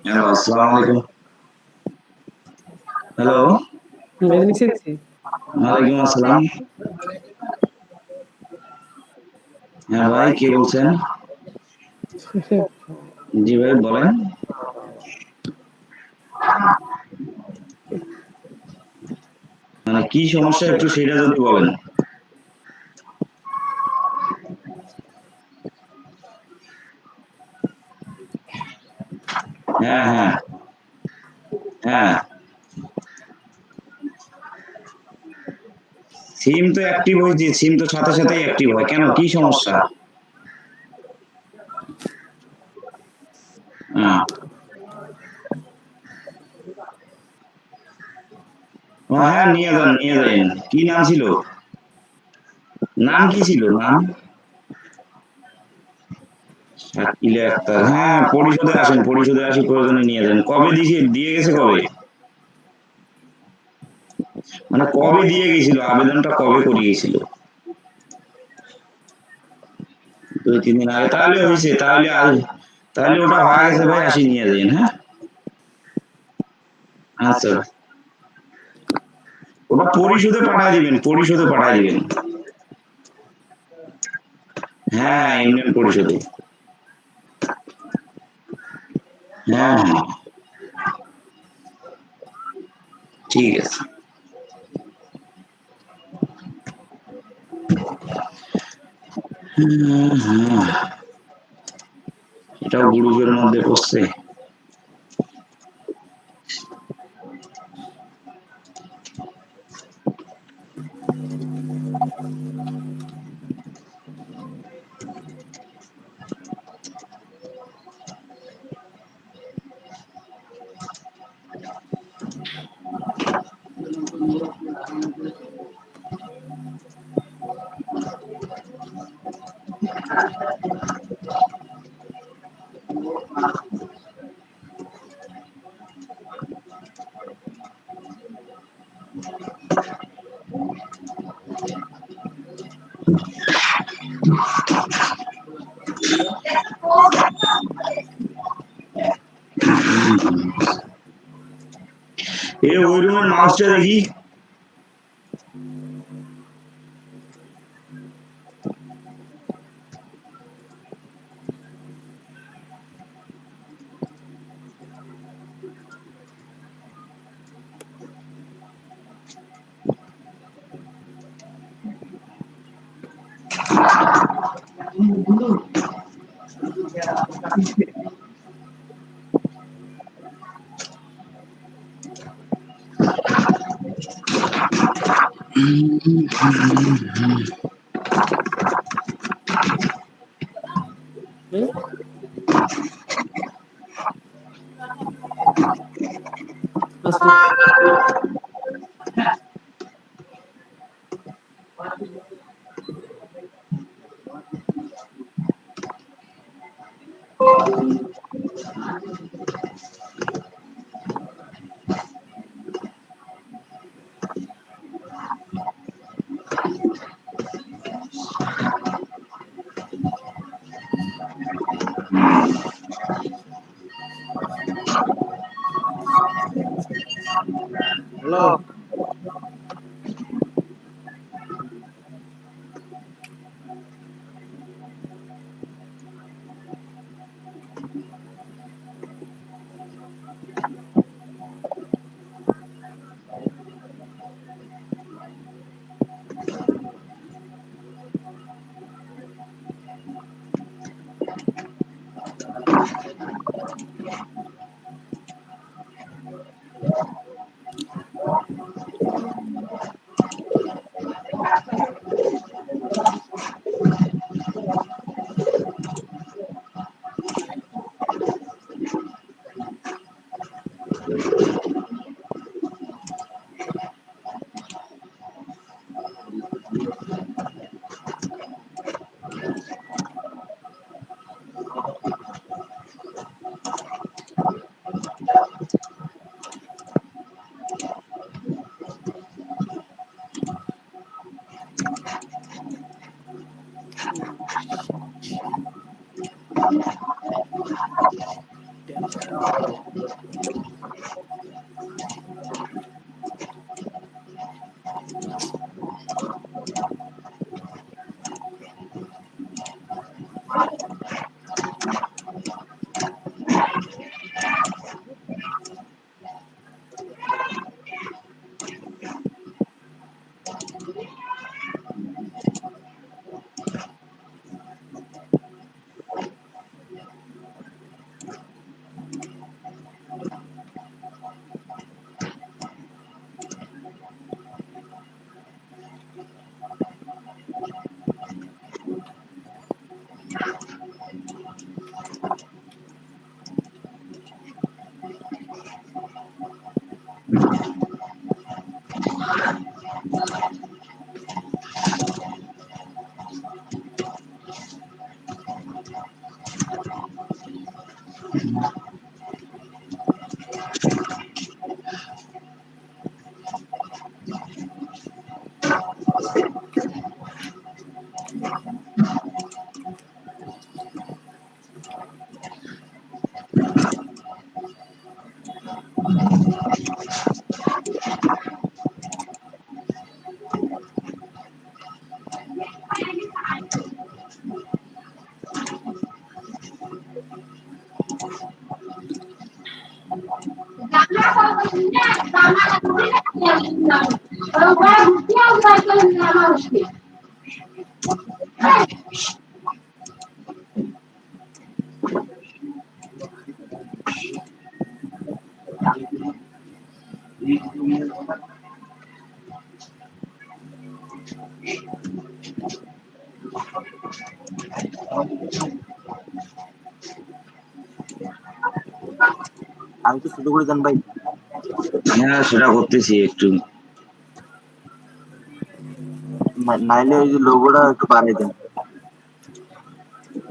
Speaker 3: হ্যালো আসসালামু আলাইকুম হ্যালো ওয়ালাইকুম আসসালাম হ্যাঁ ভাই কে বলছেন? জি ভাই বলেন। মানে কি সমস্যা একটু সেটা যদি বলেন। হ্যাঁ সিম তো অ্যাক্টিভ হয়েছে, সিম তো সাথে সাথেই অ্যাক্টিভ হয়, কেন কি সমস্যা? হ্যাঁ নিয়ে যান নিয়ে যান। কি নাম ছিল? নাম কি ছিল? নাম শাকিলা আক্তার। হ্যাঁ পরিষদে আসেন, পরিষদে আসি প্রয়োজনে নিয়ে যান। কবে দিয়ে গেছে কবে? মানে কবে দিয়ে গেছিল আবেদনটা, কবে করিয়েছিল? 2-3 দিন আগে। তাহলে হয়েছে, তাহলে ওটা হয়ে গেছে ভাই, আসি নিয়ে যান। হ্যাঁ আচ্ছা ওটা পরিশোধে পাঠায় দিবেন, পরিশোধে পাঠায় দিবেন। হ্যাঁ ইউনিয়ন পরিষদে। হ্যাঁ হ্যাঁ ঠিক আছে। এটাও গ্রুপের মধ্যে পড়ছে। ওই রুমের মাউসটা দেখি।
Speaker 4: হ্যালো
Speaker 8: আমি তো ছোট করে দেন ভাই।
Speaker 3: হ্যাঁ সেটা করতেছি একটু,
Speaker 8: নাইলে ওই যে লোগোটা একটু বাড়াই দেন।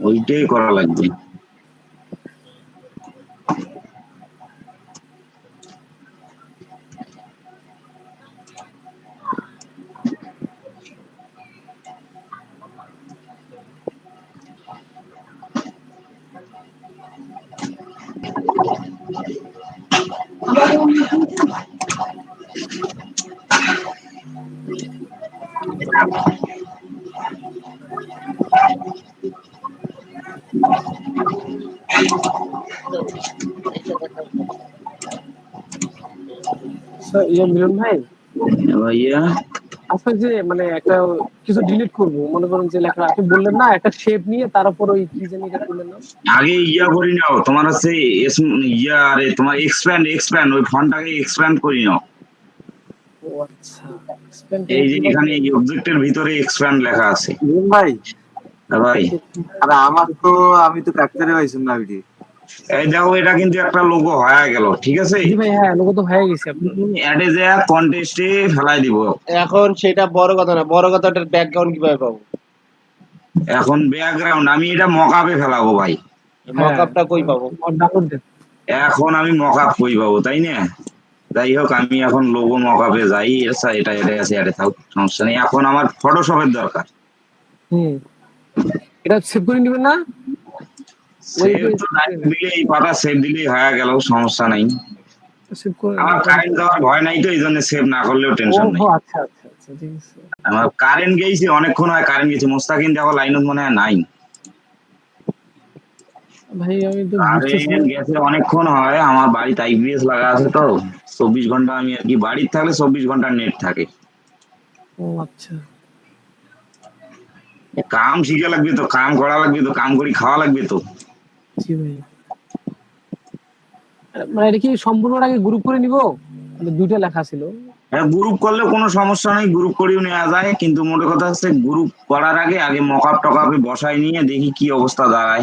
Speaker 3: ওইটাই করা লাগবে।
Speaker 11: মিলন ভাই
Speaker 3: ভাইয়া
Speaker 11: আচ্ছা, যে মানে একটা কিছু ডিলিট করব, মনে করেন যে লেখা আপনি বললেন না একটা শেপ নিয়ে তার উপর ওই কি জানি এটা করলেন না,
Speaker 3: আগে ইয়া করি নাও, তোমার হচ্ছে ইয়া আরে তোমার এক্সপ্যান্ড ওই ফন্টটাকে এক্সপ্যান্ড করি নাও।
Speaker 11: ও আচ্ছা, expand
Speaker 3: এই যে
Speaker 11: করে
Speaker 3: এখানে এই অবজেক্টের ভিতরে এক্সপ্যান্ড লেখা আছে।
Speaker 8: ভাই
Speaker 3: ভাই
Speaker 8: আরে আমার তো আমি তো কাটতে পাইছি না ভিডিও।
Speaker 3: এই দেখো এটা কিন্তু একটা লোগো হয়ে গেল, ঠিক আছে?
Speaker 11: জি ভাই, হ্যাঁ লোগো তো হয়ে গেছে। আপনি
Speaker 3: অ্যাডে যা কন্টেস্টে ফেলাই দিব।
Speaker 4: এখন সেটা বড় কথা না, বড় কথা ওটার ব্যাকগ্রাউন্ড কিভাবে পাবো?
Speaker 3: এখন ব্যাকগ্রাউন্ড আমি এটা মকআপে ফেলাবো ভাই।
Speaker 4: মকআপটা কই পাবো?
Speaker 11: ডাউনলোড দেন।
Speaker 3: এখন আমি মকআপ কই পাবো, তাই না? যাই হোক আমি এখন লোগো মকআপে যাই। আচ্ছা এটা আছে, এটা থাক, সমস্যা নেই। এখন আমার ফটোশপের দরকার।
Speaker 11: এটা সেভ করে নেবেন না?
Speaker 3: সেভ তো দিলে এই পাতা সেভ দিলেই হয়ে গেল, সমস্যা নাই।
Speaker 11: সেভ করে
Speaker 3: আমার কারেন্ট যাওয়ার ভয় নাই তো, এইজন্য সেভ না করলেও টেনশন নাই।
Speaker 11: ও আচ্ছা আচ্ছা আচ্ছা, ঠিক আছে।
Speaker 3: আমার কারেন্ট গেছে অনেকক্ষণ হয়, কারেন্ট গেছে। মোস্তাকিন দেখো লাইনত মনে হয় নাই।
Speaker 11: ভাই আমি তো
Speaker 3: কারেন্ট গেছে অনেকক্ষণ হয়। আমার বাড়িতে আইপিএস লাগা আছে তো 24 ঘন্টা আমি আর কি বাড়িতে থাকলে 24 ঘন্টা নেট থাকে।
Speaker 11: ও আচ্ছা,
Speaker 3: কাম শিখা লাগবে তো, কাম করা লাগবে তো, কাম করি খাওয়া লাগবে তো।
Speaker 11: জি ভাই। মানে এটা কি সম্পূর্ণ আগে গ্রুপ করে নিব? মানে দুইটা লেখা ছিল।
Speaker 3: হ্যাঁ গ্রুপ করলে কোনো সমস্যা নেই, গ্রুপ করেও নেওয়া যায়। কিন্তু মোট কথা হচ্ছে গ্রুপ করার আগে মকআপ টকআপে বসাই নিয়ে দেখি কি অবস্থা দাঁড়ায়।